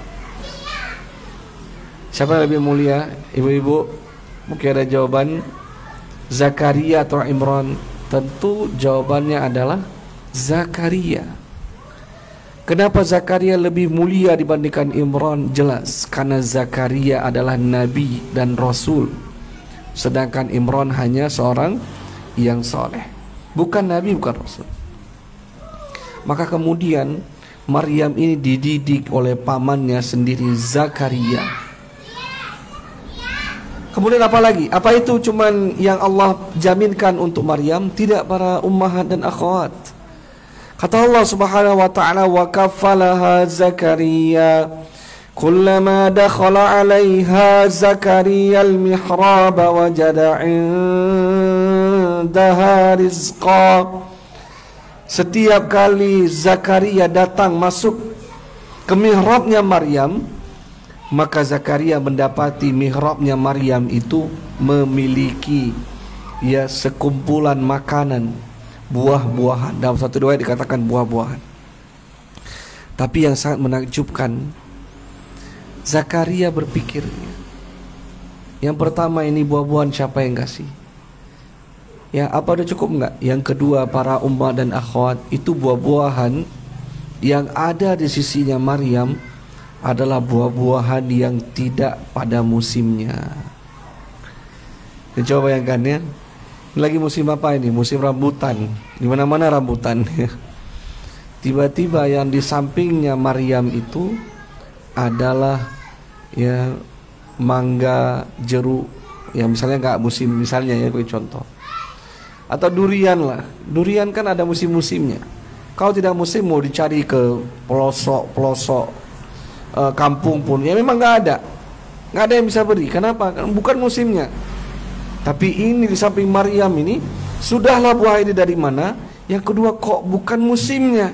[SPEAKER 2] Siapa yang lebih mulia? Ibu-ibu, mungkin ada jawaban Zakaria atau Imran. Tentu jawabannya adalah Zakaria. Kenapa Zakaria lebih mulia dibandingkan Imran? Jelas, karena Zakaria adalah nabi dan rasul, sedangkan Imran hanya seorang yang soleh, bukan nabi, bukan rasul. Maka kemudian Maryam ini dididik oleh pamannya sendiri, Zakaria. Kemudian apa lagi? Apa itu cuman yang Allah jaminkan untuk Maryam? Tidak, para ummahat dan akhwat. Kata Allah Subhanahu wa taala, wa kafalaha Zakaria kullama dakhala 'alaiha Zakaria al-mihrab wajada 'indaha rizqa. Setiap kali Zakaria datang masuk ke mihrabnya Maryam, maka Zakaria mendapati mihrabnya Maryam itu memiliki, ya, sekumpulan makanan, buah-buahan. Dalam satu riwayat dikatakan buah-buahan. Tapi yang sangat menakjubkan, Zakaria berpikir, yang pertama, ini buah-buahan siapa yang kasih? Ya, apa udah cukup enggak? Yang kedua, para umat dan akhwat, itu buah-buahan yang ada di sisinya Maryam adalah buah-buahan yang tidak pada musimnya. Coba bayangkan, ya, lagi musim apa ini? Musim rambutan. Di mana-mana rambutan. Tiba-tiba yang di sampingnya Maryam itu adalah, ya, mangga, jeruk, Ya misalnya nggak musim, misalnya ya gue contoh. Atau durian lah. Durian kan ada musim-musimnya. Kalau tidak musim mau dicari ke pelosok-pelosok kampung pun ya memang nggak ada. Nggak ada yang bisa beri. Kenapa? Karena bukan musimnya. Tapi ini di samping Maryam ini, sudahlah buah ini dari mana? Yang kedua, kok bukan musimnya?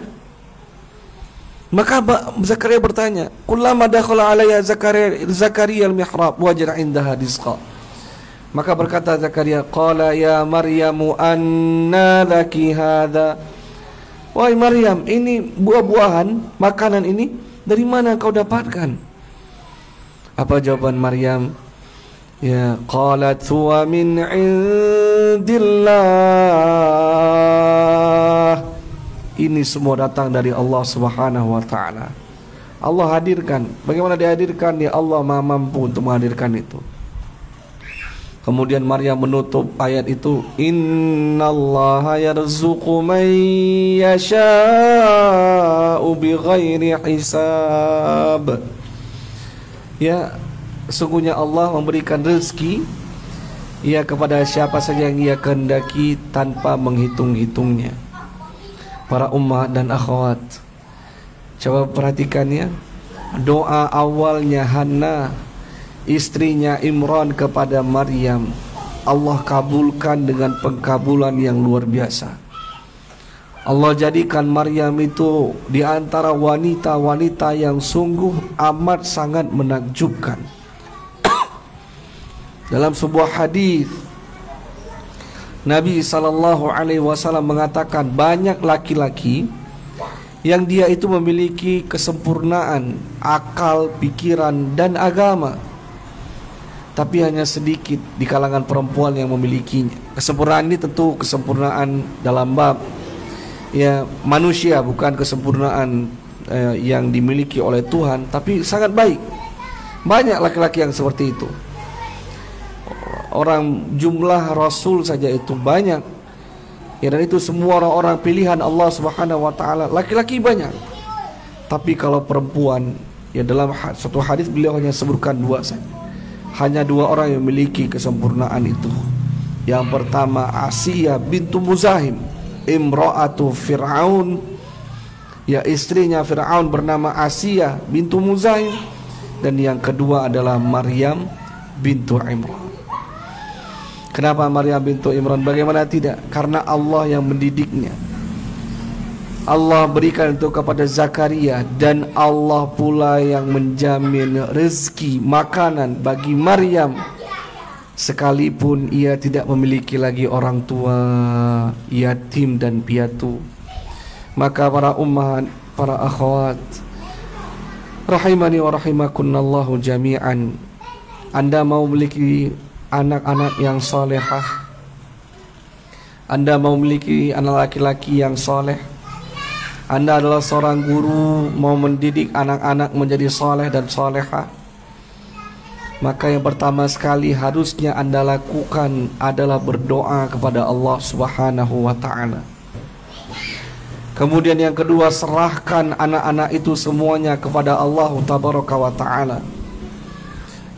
[SPEAKER 2] Maka Zakaria bertanya, "Kullama dakhala alayya Zakaria al-mihrab wajada indaha rizqa." Maka berkata Zakaria, "Qala ya Maryamu anna laki hadha?" Wahai Maryam, ini buah-buahan, makanan ini dari mana kau dapatkan? Apa jawaban Maryam? Ya, qalat huwa min indillah. Ini semua datang dari Allah Subhanahu wa taala. Allah hadirkan. Bagaimana dihadirkan? Ya Allah Maha mampu untuk menghadirkan itu. Kemudian Maryam menutup ayat itu, innallaha yarzuqu man yasha'u bighairi hisab. Ya, sesungguhnya Allah memberikan rezeki ya kepada siapa saja yang Ia kehendaki tanpa menghitung-hitungnya. Para ummah dan akhwat, coba perhatikan ya, doa awalnya Hannah, istrinya Imran kepada Maryam, Allah kabulkan dengan pengkabulan yang luar biasa. Allah jadikan Maryam itu di antara wanita-wanita yang sungguh amat sangat menakjubkan. Dalam sebuah hadis Nabi SAW mengatakan banyak laki-laki yang dia itu memiliki kesempurnaan akal, pikiran dan agama, tapi hanya sedikit di kalangan perempuan yang memilikinya. Kesempurnaan ini tentu kesempurnaan dalam bab ya manusia, bukan kesempurnaan yang dimiliki oleh Tuhan, tapi sangat baik. Banyak laki-laki yang seperti itu. Orang jumlah Rasul saja itu banyak ya, dan itu semua orang-orang pilihan Allah Subhanahu wa taala. Laki-laki banyak, tapi kalau perempuan ya dalam satu hadis beliau hanya sebutkan dua saja. Hanya dua orang yang memiliki kesempurnaan itu. Yang pertama Asiyah bintu Muzahim, imra'atu Fir'aun, ya istrinya Fir'aun bernama Asiyah bintu Muzahim. Dan yang kedua adalah Maryam bintu Imran. Kenapa Maryam bintu Imran? Bagaimana tidak? Karena Allah yang mendidiknya. Allah berikan itu kepada Zakaria, dan Allah pula yang menjamin rezeki makanan bagi Maryam sekalipun ia tidak memiliki lagi orang tua, yatim dan piatu. Maka para ummahat, para akhwat rahimani wa rahimakunallahu jami'an, Anda mau memiliki anak-anak yang solehah, Anda mau memiliki anak laki-laki yang soleh, Anda adalah seorang guru mau mendidik anak-anak menjadi soleh dan solehah, maka yang pertama sekali harusnya Anda lakukan adalah berdoa kepada Allah Subhanahu wa ta'ala. Kemudian yang kedua, serahkan anak-anak itu semuanya kepada Allah Tabaraka wa ta'ala.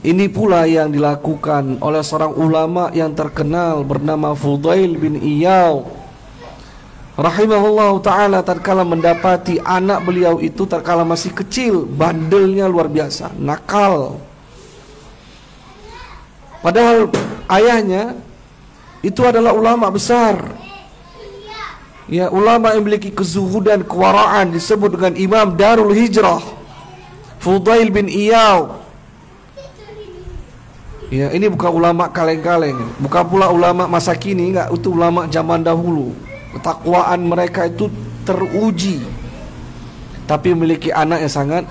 [SPEAKER 2] Ini pula yang dilakukan oleh seorang ulama yang terkenal bernama Fudail bin Iyad rahimahullah ta'ala, tatkala mendapati anak beliau itu tatkala masih kecil, bandelnya luar biasa, nakal. Padahal ayahnya itu adalah ulama besar, ya, ulama yang memiliki kezuhudan, kewaraan, disebut dengan Imam Darul Hijrah, Fudail bin Iyad. Ya, ini bukan ulama kaleng-kaleng, bukan pula ulama masa kini, enggak, itu ulama zaman dahulu. Ketakwaan mereka itu teruji, tapi memiliki anak yang sangat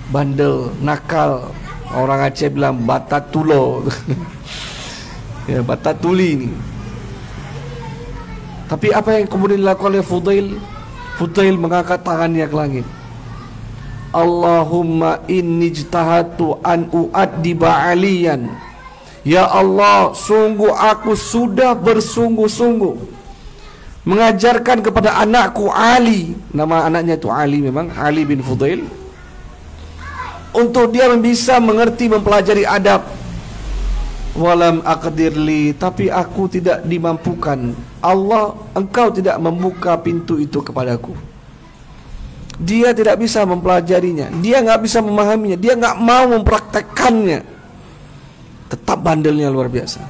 [SPEAKER 2] bandel, nakal. Orang Aceh bilang batatulo. Ya, batatuli ini. Tapi apa yang kemudian dilakukan oleh Fudail? Fudail mengangkat tangannya ke langit. Allahumma inni ijtahatu an uaddiba aliyan. Ya Allah, sungguh aku sudah bersungguh-sungguh mengajarkan kepada anakku Ali, nama anaknya itu Ali, memang Ali bin Fudail, untuk dia bisa mengerti, mempelajari adab, walam aqdirli, tapi aku tidak dimampukan. Allah, engkau tidak membuka pintu itu kepadaku. Dia tidak bisa mempelajarinya, dia nggak bisa memahaminya, dia nggak mau mempraktekkannya. Tetap bandelnya luar biasa.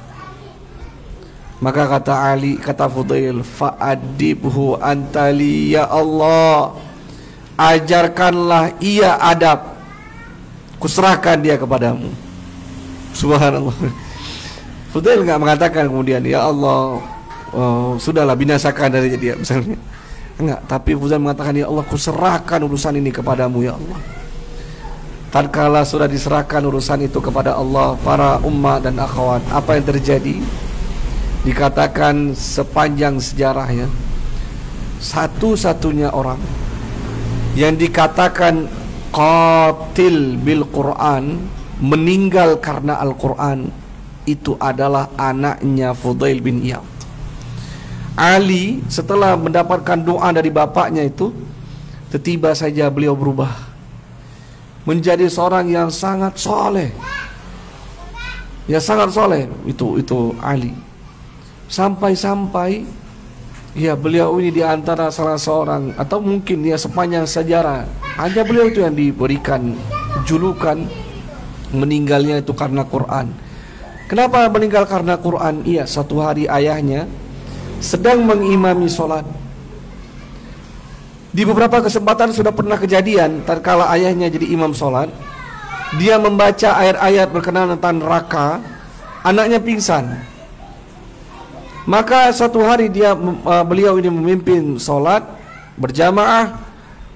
[SPEAKER 2] Maka kata Ali, kata Fudail, fa'adibhu antali, ya Allah, ajarkanlah ia adab, kuserahkan dia kepadamu. Subhanallah. Fudail nggak mengatakan kemudian, ya Allah, sudahlah binasakan dari dia misalnya. Enggak, tapi Fudail mengatakan, ya Allah, kuserahkan urusan ini kepadamu ya Allah. Tatkala sudah diserahkan urusan itu kepada Allah, para ummah dan akhwat, apa yang terjadi? Dikatakan sepanjang sejarahnya, satu-satunya orang yang dikatakan qatil bil Quran, meninggal karena Al-Quran, itu adalah anaknya Fudail bin Iyad. Ali setelah mendapatkan doa dari bapaknya itu, tiba-tiba saja beliau berubah menjadi seorang yang sangat soleh. Ya sangat soleh itu Ali. Sampai-sampai ya beliau ini diantara salah seorang, atau mungkin ya sepanjang sejarah hanya beliau itu yang diberikan julukan meninggalnya itu karena Quran. Kenapa meninggal karena Quran? Iya, suatu hari ayahnya sedang mengimami sholat. Di beberapa kesempatan sudah pernah kejadian, tatkala ayahnya jadi imam sholat, dia membaca ayat-ayat berkenaan tentang neraka, anaknya pingsan. Maka suatu hari beliau ini memimpin sholat berjamaah.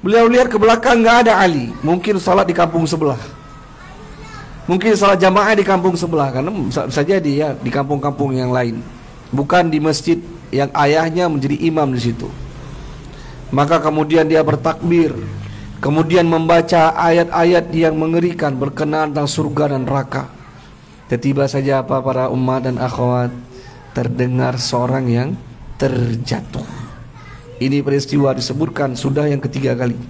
[SPEAKER 2] Beliau lihat ke belakang nggak ada Ali, mungkin sholat di kampung sebelah, mungkin sholat jamaah di kampung sebelah, karena bisa jadi ya di kampung-kampung yang lain, bukan di masjid yang ayahnya menjadi imam di situ. Maka kemudian dia bertakbir, kemudian membaca ayat-ayat yang mengerikan berkenaan tentang surga dan neraka. Tiba-tiba saja para umat dan akhwat, terdengar seorang yang terjatuh. Ini peristiwa disebutkan sudah yang ketiga kali.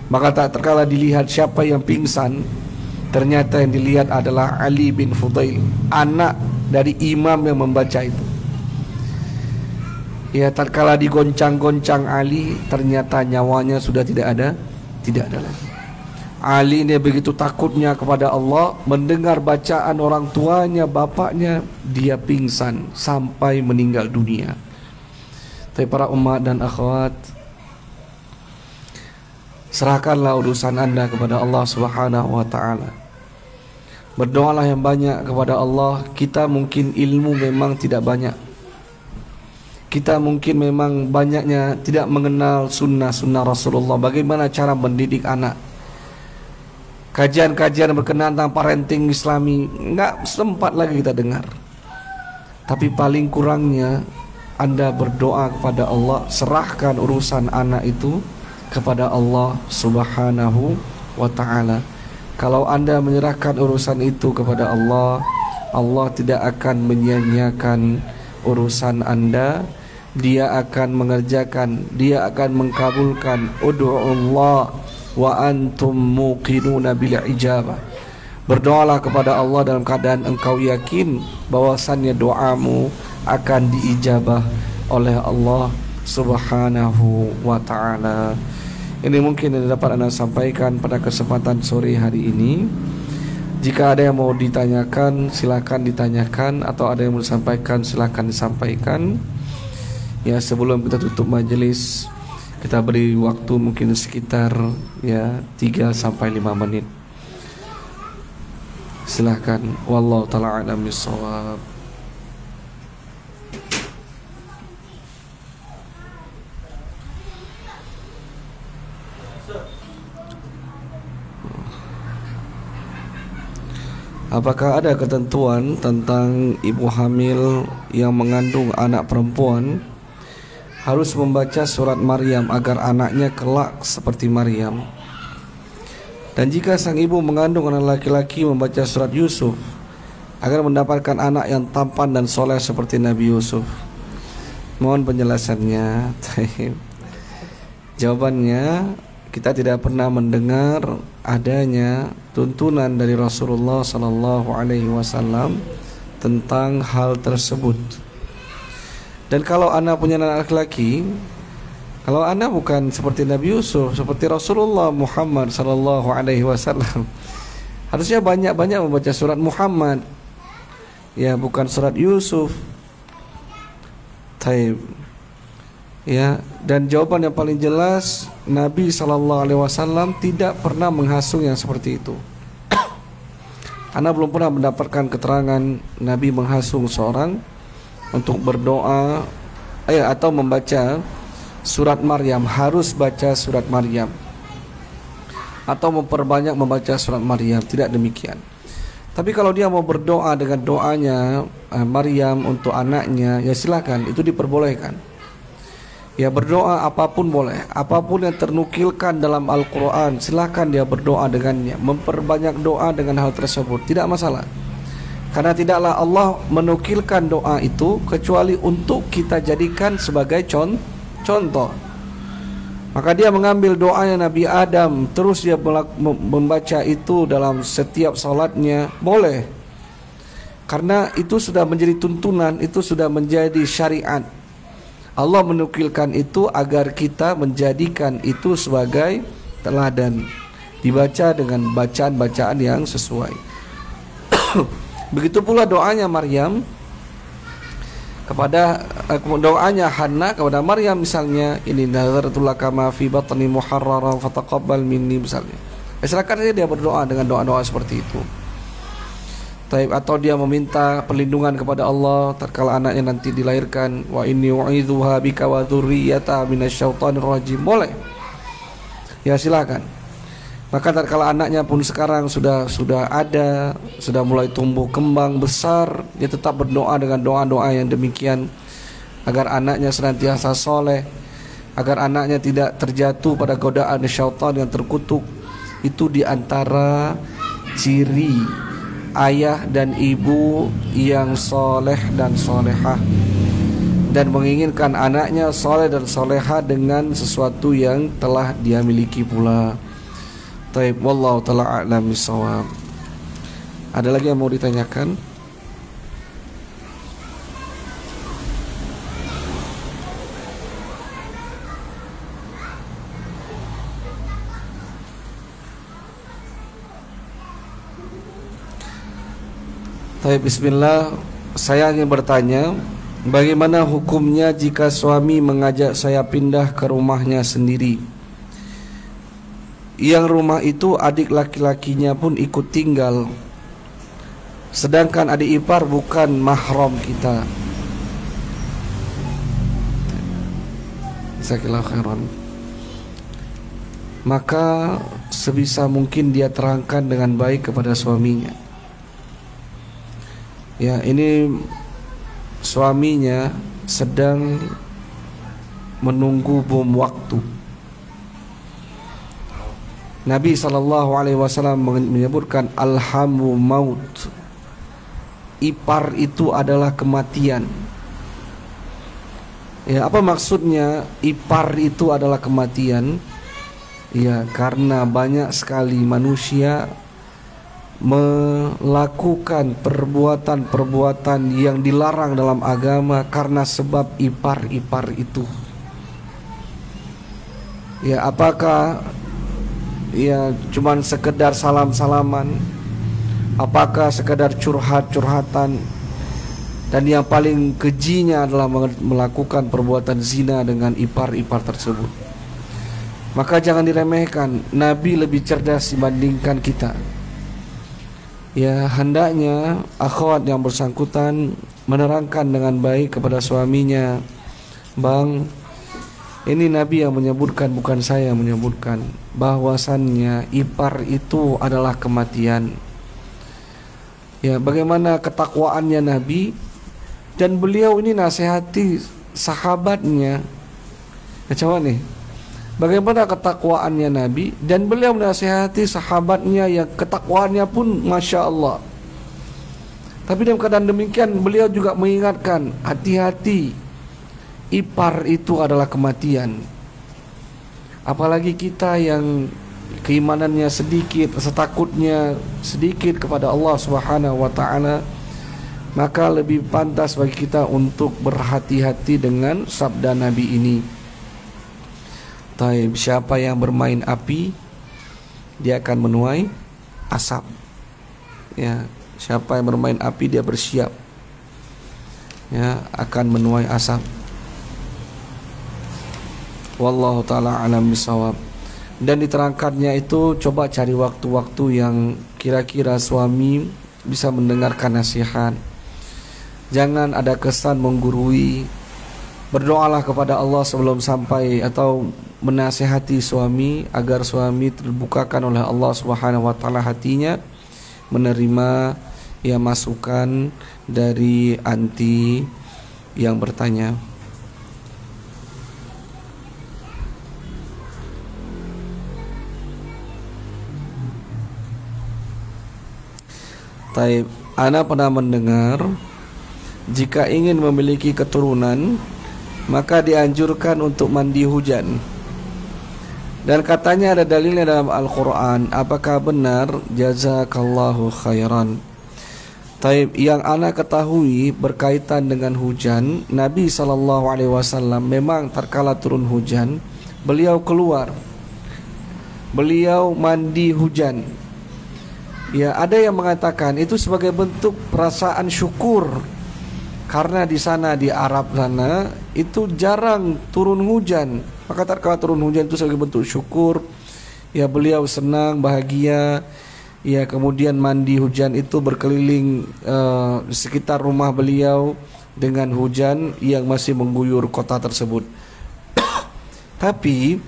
[SPEAKER 2] Maka tak terkala dilihat siapa yang pingsan, ternyata yang dilihat adalah Ali bin Fudail, anak dari imam yang membaca itu. Ya, tatkala digoncang-goncang Ali, ternyata nyawanya sudah tidak ada lagi. Ali ini begitu takutnya kepada Allah, mendengar bacaan orang tuanya, bapaknya, dia pingsan sampai meninggal dunia. Tapi para umat dan akhwat, serahkanlah urusan anda kepada Allah Subhanahu wa ta'ala. Berdoalah yang banyak kepada Allah. Kita mungkin ilmu memang tidak banyak, kita mungkin memang banyaknya tidak mengenal sunnah-sunnah Rasulullah, bagaimana cara mendidik anak. Kajian-kajian berkenaan tentang parenting Islami enggak sempat lagi kita dengar. Tapi paling kurangnya anda berdoa kepada Allah, serahkan urusan anak itu kepada Allah Subhanahu wa ta'ala. Kalau anda menyerahkan urusan itu kepada Allah, Allah tidak akan menyia-nyiakan urusan anda. Dia akan mengerjakan, dia akan mengkabulkan. Ud'ullah wa antum muqinuna bil ijabah. Berdoalah kepada Allah dalam keadaan engkau yakin bahwasannya doamu akan diijabah oleh Allah Subhanahu wa ta'ala. Ini mungkin yang dapat anda sampaikan pada kesempatan sore hari ini. Jika ada yang mau ditanyakan, silakan ditanyakan, atau ada yang mau disampaikan, silakan disampaikan. Ya, sebelum kita tutup majelis, kita beri waktu mungkin sekitar 3-5 menit. Silahkan. Wallahu ta'ala a'lam bissawab. Apakah ada ketentuan tentang ibu hamil yang mengandung anak perempuan harus membaca surat Maryam agar anaknya kelak seperti Maryam? Dan jika sang ibu mengandung anak laki-laki membaca surat Yusuf agar mendapatkan anak yang tampan dan soleh seperti Nabi Yusuf? Mohon penjelasannya. Jawabannya, kita tidak pernah mendengar adanya tuntunan dari Rasulullah sallallahu alaihi wasallam tentang hal tersebut. Dan kalau anak punya anak laki-laki, kalau anak bukan seperti Nabi Yusuf, seperti Rasulullah Muhammad sallallahu alaihi wasallam, harusnya banyak-banyak membaca surat Muhammad. Ya, bukan surat Yusuf. Taib. Ya, dan jawaban yang paling jelas, Nabi sallallahu alaihi wasallam tidak pernah menghasung yang seperti itu. Ana belum pernah mendapatkan keterangan Nabi menghasung seorang untuk berdoa atau membaca surat Maryam, harus baca surat Maryam, atau memperbanyak membaca surat Maryam. Tidak demikian. Tapi kalau dia mau berdoa dengan doanya Maryam untuk anaknya, ya silakan, itu diperbolehkan. Ya, berdoa apapun boleh, apapun yang ternukilkan dalam Al-Quran, silakan dia berdoa dengannya, memperbanyak doa dengan hal tersebut, tidak masalah. Karena tidaklah Allah menukilkan doa itu kecuali untuk kita jadikan sebagai contoh. Maka dia mengambil doanya Nabi Adam, terus dia membaca itu dalam setiap salatnya, boleh. Karena itu sudah menjadi tuntunan, itu sudah menjadi syariat. Allah menukilkan itu agar kita menjadikan itu sebagai teladan, dibaca dengan bacaan-bacaan yang sesuai. Begitu pula doanya Maryam kepada doanya Hannah kepada Maryam, misalnya, ini nazartu laka ma fi batni muharraran fataqabbal minni, misalnya. Silakan saja dia berdoa dengan doa-doa seperti itu. Atau dia meminta perlindungan kepada Allah tatkala anaknya nanti dilahirkan, wa inni u'idzuha bika wa dzurriyyata minasyaitonir rajim, boleh. Ya silakan. Maka tatkala anaknya pun sekarang sudah ada, sudah mulai tumbuh kembang besar, dia tetap berdoa dengan doa-doa yang demikian agar anaknya senantiasa soleh, agar anaknya tidak terjatuh pada godaan syaitan yang terkutuk. Itu diantara ciri ayah dan ibu yang soleh dan solehah, dan menginginkan anaknya soleh dan solehah dengan sesuatu yang telah dia miliki pula. Taib, wallahu ta'ala a'lam bissawab. Ada lagi yang mau ditanyakan? Taib, bismillah. Saya ingin bertanya, bagaimana hukumnya jika suami mengajak saya pindah ke rumahnya sendiri, yang rumah itu adik laki-lakinya pun ikut tinggal, sedangkan adik ipar bukan mahram kita? Jazakallahu khairan. Maka sebisa mungkin dia terangkan dengan baik kepada suaminya. Ya, ini suaminya sedang menunggu bom waktu. Nabi SAW menyebutkan alhamu maut, ipar itu adalah kematian. Ya, apa maksudnya ipar itu adalah kematian? Ya, karena banyak sekali manusia melakukan perbuatan-perbuatan yang dilarang dalam agama karena sebab ipar-ipar itu. Ya, apakah ya cuman sekedar salam-salaman, apakah sekedar curhat-curhatan, dan yang paling kejinya adalah melakukan perbuatan zina dengan ipar-ipar tersebut. Maka jangan diremehkan. Nabi lebih cerdas dibandingkan kita. Ya, hendaknya akhwat yang bersangkutan menerangkan dengan baik kepada suaminya, Bang, ini Nabi yang menyebutkan, bukan saya yang menyebutkan, bahwasannya ipar itu adalah kematian. Ya, bagaimana ketakwaannya Nabi, dan beliau ini nasihati sahabatnya. Ya, coba nih, bagaimana ketakwaannya Nabi, dan beliau menasihati sahabatnya yang ketakwaannya pun Masya Allah. Tapi dalam keadaan demikian beliau juga mengingatkan, hati-hati, ipar itu adalah kematian. Apalagi kita yang keimanannya sedikit, rasa takutnya sedikit kepada Allah Subhanahu wa taala, maka lebih pantas bagi kita untuk berhati-hati dengan sabda Nabi ini. Taib, siapa yang bermain api, dia akan menuai asap. Ya, siapa yang bermain api, dia bersiap, ya, akan menuai asap. Wallahu ta'ala alam bisawab. Dan diterangkannya itu, coba cari waktu-waktu yang kira-kira suami bisa mendengarkan nasihat. Jangan ada kesan menggurui. Berdoalah kepada Allah sebelum sampai atau menasihati suami, agar suami terbukakan oleh Allah Subhanahu wa taala hatinya menerima ya masukan dari anti yang bertanya. Taib, ana pernah mendengar jika ingin memiliki keturunan maka dianjurkan untuk mandi hujan. Dan katanya ada dalilnya dalam Al-Quran. Apakah benar? Jazakallahu khairan. Taib, yang ana ketahui berkaitan dengan hujan, Nabi SAW memang terkala turun hujan, beliau keluar, beliau mandi hujan. Ya, ada yang mengatakan itu sebagai bentuk perasaan syukur, karena di sana di Arab sana itu jarang turun hujan. Maka tatkala turun hujan itu sebagai bentuk syukur. Ya, beliau senang, bahagia. Ya, kemudian mandi hujan itu berkeliling di sekitar rumah beliau dengan hujan yang masih mengguyur kota tersebut. Tapi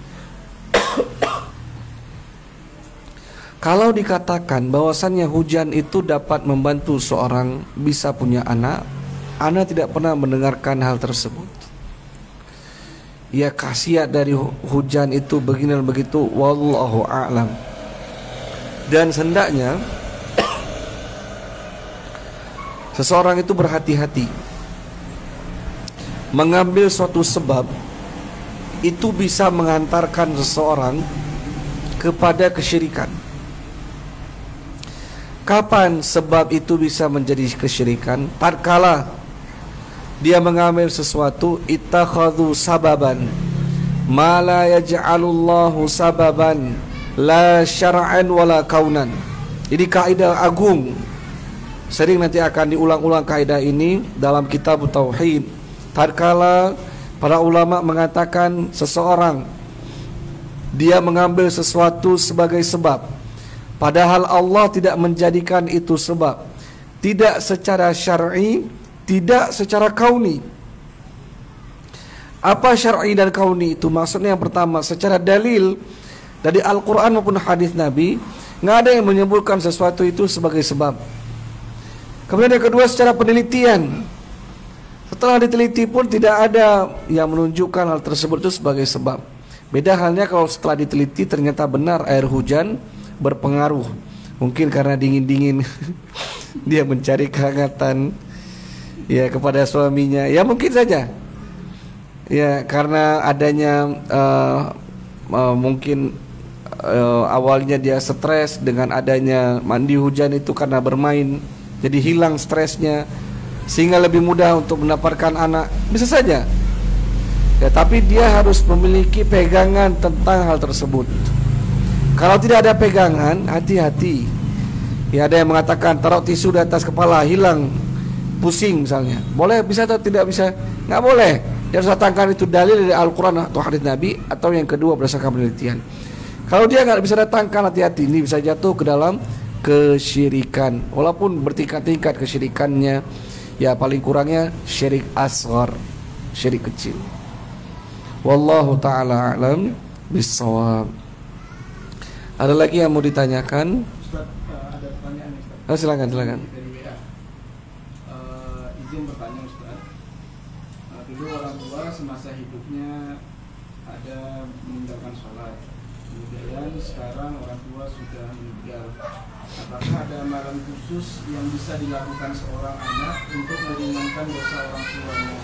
[SPEAKER 2] kalau dikatakan bahwasannya hujan itu dapat membantu seorang bisa punya anak, ana tidak pernah mendengarkan hal tersebut. Ya, khasiat dari hujan itu begini dan begitu, wallahu a'lam. Dan hendaknya seseorang itu berhati-hati mengambil suatu sebab itu bisa mengantarkan seseorang kepada kesyirikan. Kapan sebab itu bisa menjadi kesyirikan? Tatkala dia mengambil sesuatu, ittakhadhu sababan ma la yaj'alullahu sababan la syar'an wala kaunan. Jadi kaidah agung, sering nanti akan diulang-ulang kaidah ini dalam kitab tauhid. Tatkala para ulama mengatakan seseorang dia mengambil sesuatu sebagai sebab, padahal Allah tidak menjadikan itu sebab, tidak secara syar'i, tidak secara kauni. Apa syar'i dan kauni itu? Maksudnya yang pertama, secara dalil dari Al-Quran maupun hadis Nabi, nggak ada yang menyebutkan sesuatu itu sebagai sebab. Kemudian yang kedua, secara penelitian, setelah diteliti pun tidak ada yang menunjukkan hal tersebut itu sebagai sebab. Beda halnya kalau setelah diteliti ternyata benar air hujan berpengaruh, mungkin karena dingin-dingin dia mencari kehangatan ya kepada suaminya, ya mungkin saja ya karena adanya mungkin awalnya dia stres dengan adanya mandi hujan itu karena bermain, jadi hilang stresnya sehingga lebih mudah untuk mendapatkan anak, bisa saja ya. Tapi dia harus memiliki pegangan tentang hal tersebut. Kalau tidak ada pegangan, hati-hati. Ya, ada yang mengatakan taruh tisu di atas kepala hilang pusing misalnya. Boleh, bisa atau tidak bisa? Nggak boleh. Dia harus datangkan itu dalil dari Al-Quran atau hadis Nabi, atau yang kedua berdasarkan penelitian. Kalau dia nggak bisa datangkan, hati-hati, ini bisa jatuh ke dalam kesyirikan. Walaupun bertingkat-tingkat kesyirikannya, ya paling kurangnya syirik asghar, syirik kecil. Wallahu ta'ala a'lam bissawab. Ada lagi yang mau ditanyakan?
[SPEAKER 3] Ustaz, ada pertanyaan Ustaz.
[SPEAKER 2] Silakan.
[SPEAKER 3] Dari WA. Izin bertanya Ustaz. Dulu orang tua semasa hidupnya ada meninggalkan sholat. Kemudian sekarang orang tua sudah meninggal. Apakah ada amalan khusus yang bisa dilakukan seorang anak untuk meringankan dosa orang tuanya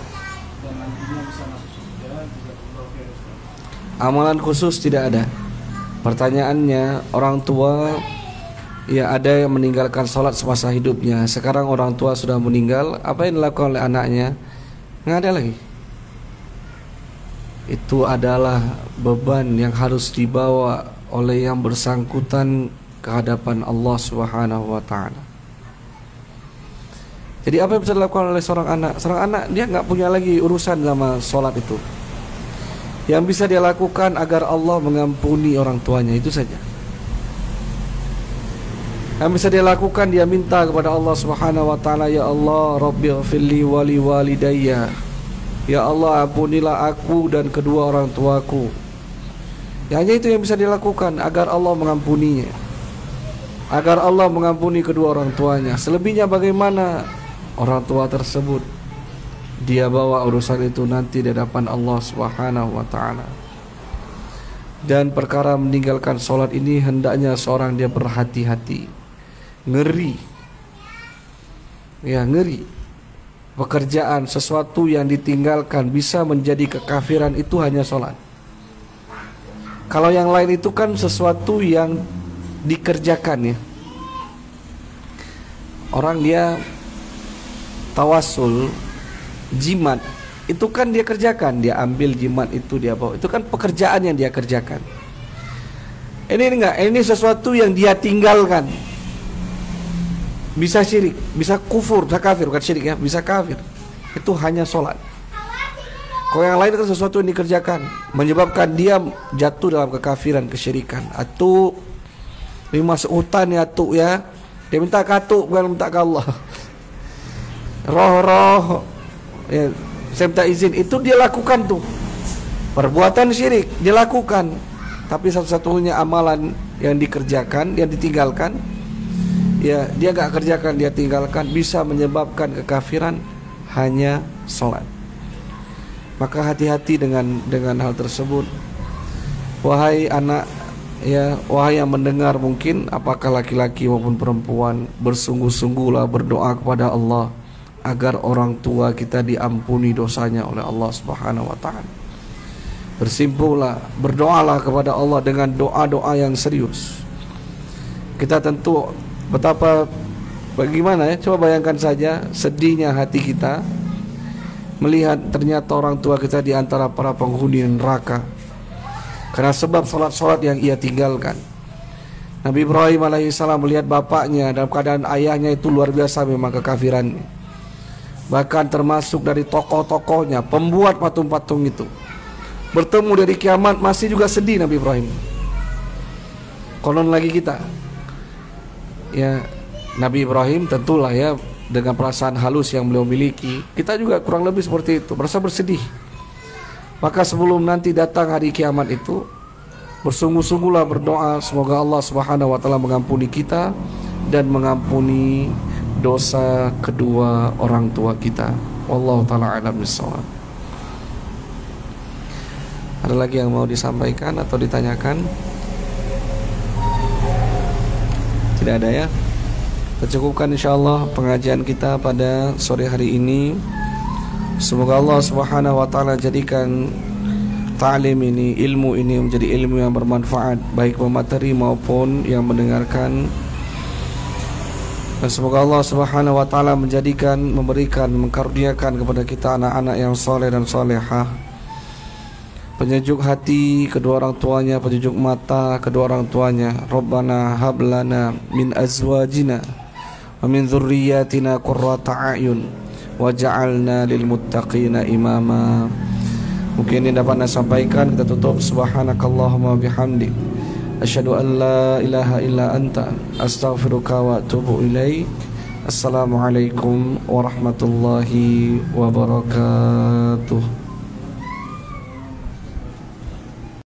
[SPEAKER 3] dan nantinya bisa masuk surga? Jazakallahu khairan Ustaz.
[SPEAKER 2] Amalan khusus tidak ada. Pertanyaannya, orang tua ya ada yang meninggalkan sholat semasa hidupnya. Sekarang orang tua sudah meninggal, apa yang dilakukan oleh anaknya? Nggak ada lagi. Itu adalah beban yang harus dibawa oleh yang bersangkutan ke hadapan Allah Subhanahu wa ta'ala. Jadi apa yang bisa dilakukan oleh seorang anak? Seorang anak dia nggak punya lagi urusan sama sholat itu. Yang bisa dia lakukan agar Allah mengampuni orang tuanya, itu saja. Yang bisa dia lakukan, dia minta kepada Allah Subhanahu wa ta'ala, ya Allah, Rabbighfirli wali walidayya. Ya Allah, ampunilah aku dan kedua orang tuaku. Ya, hanya itu yang bisa dilakukan agar Allah mengampuninya, agar Allah mengampuni kedua orang tuanya. Selebihnya bagaimana orang tua tersebut, dia bawa urusan itu nanti di hadapan Allah Subhanahu wa ta'ala. Dan perkara meninggalkan sholat ini hendaknya seorang dia berhati-hati, ngeri. Ya, ngeri. Pekerjaan, sesuatu yang ditinggalkan bisa menjadi kekafiran, itu hanya sholat. Kalau yang lain itu kan sesuatu yang dikerjakan, ya. Orang dia tawasul, jimat, itu kan dia kerjakan. Dia ambil jimat itu, dia bawa. Itu kan pekerjaan yang dia kerjakan. Ini enggak, ini sesuatu yang dia tinggalkan. Bisa syirik, bisa kufur, bisa kafir, bukan syirik ya, bisa kafir. Itu hanya sholat. Kalau yang lain kan sesuatu yang dikerjakan, menyebabkan dia jatuh dalam kekafiran, kesyirikan. Atau dia masuk hutan ya, atuk ya, dia minta ke atuk, bukan minta ke Allah. Roh-roh ya, saya minta izin, itu dia lakukan tuh. Perbuatan syirik dia lakukan. Tapi satu-satunya amalan yang dikerjakan, yang ditinggalkan, ya dia gak kerjakan, dia tinggalkan, bisa menyebabkan kekafiran, hanya sholat. Maka hati-hati dengan hal tersebut. Wahai anak, ya, wahai yang mendengar, mungkin apakah laki-laki maupun perempuan, bersungguh-sungguhlah berdoa kepada Allah agar orang tua kita diampuni dosanya oleh Allah Subhanahu wa ta'ala. Bersimpuhlah, berdoalah kepada Allah dengan doa-doa yang serius. Kita tentu bagaimana ya, coba bayangkan saja sedihnya hati kita melihat ternyata orang tua kita di antara para penghuni neraka karena sebab sholat-sholat yang ia tinggalkan. Nabi Ibrahim alaihissalam melihat bapaknya dalam keadaan ayahnya itu luar biasa memang kekafirannya. Bahkan termasuk dari tokoh-tokohnya, pembuat patung-patung itu. Bertemu dari kiamat masih juga sedih Nabi Ibrahim. Konon lagi kita, ya, Nabi Ibrahim tentulah ya dengan perasaan halus yang beliau miliki, kita juga kurang lebih seperti itu, merasa bersedih. Maka sebelum nanti datang hari kiamat itu, bersungguh-sungguhlah berdoa semoga Allah Subhanahu wa ta'ala mengampuni kita dan mengampuni dosa kedua orang tua kita. Wallahu ta'ala a'lam bishawab. Ada lagi yang mau disampaikan atau ditanyakan? Tidak ada ya. Kita cukupkan insyaallah pengajian kita pada sore hari ini. Semoga Allah Subhanahu wa ta'ala jadikan ta'lim ini, ilmu ini menjadi ilmu yang bermanfaat baik pemateri maupun yang mendengarkan. Dan semoga Allah Subhanahu wa ta'ala memberikan, mengkaruniakan kepada kita anak-anak yang soleh dan solehah, penyejuk hati kedua orang tuanya, penyejuk mata kedua orang tuanya. Rabbana hablana min azwajina wa min dzurriyyatina qurrata a'yun waj'alna lil muttaqina imama. Mungkin ini dapat saya sampaikan. Kita tutup. Subhanakallahumma bihamdik asyhadu an la ilaha illa anta astaghfiruka wa atubu ilaik. Assalamualaikum warahmatullahi wabarakatuh.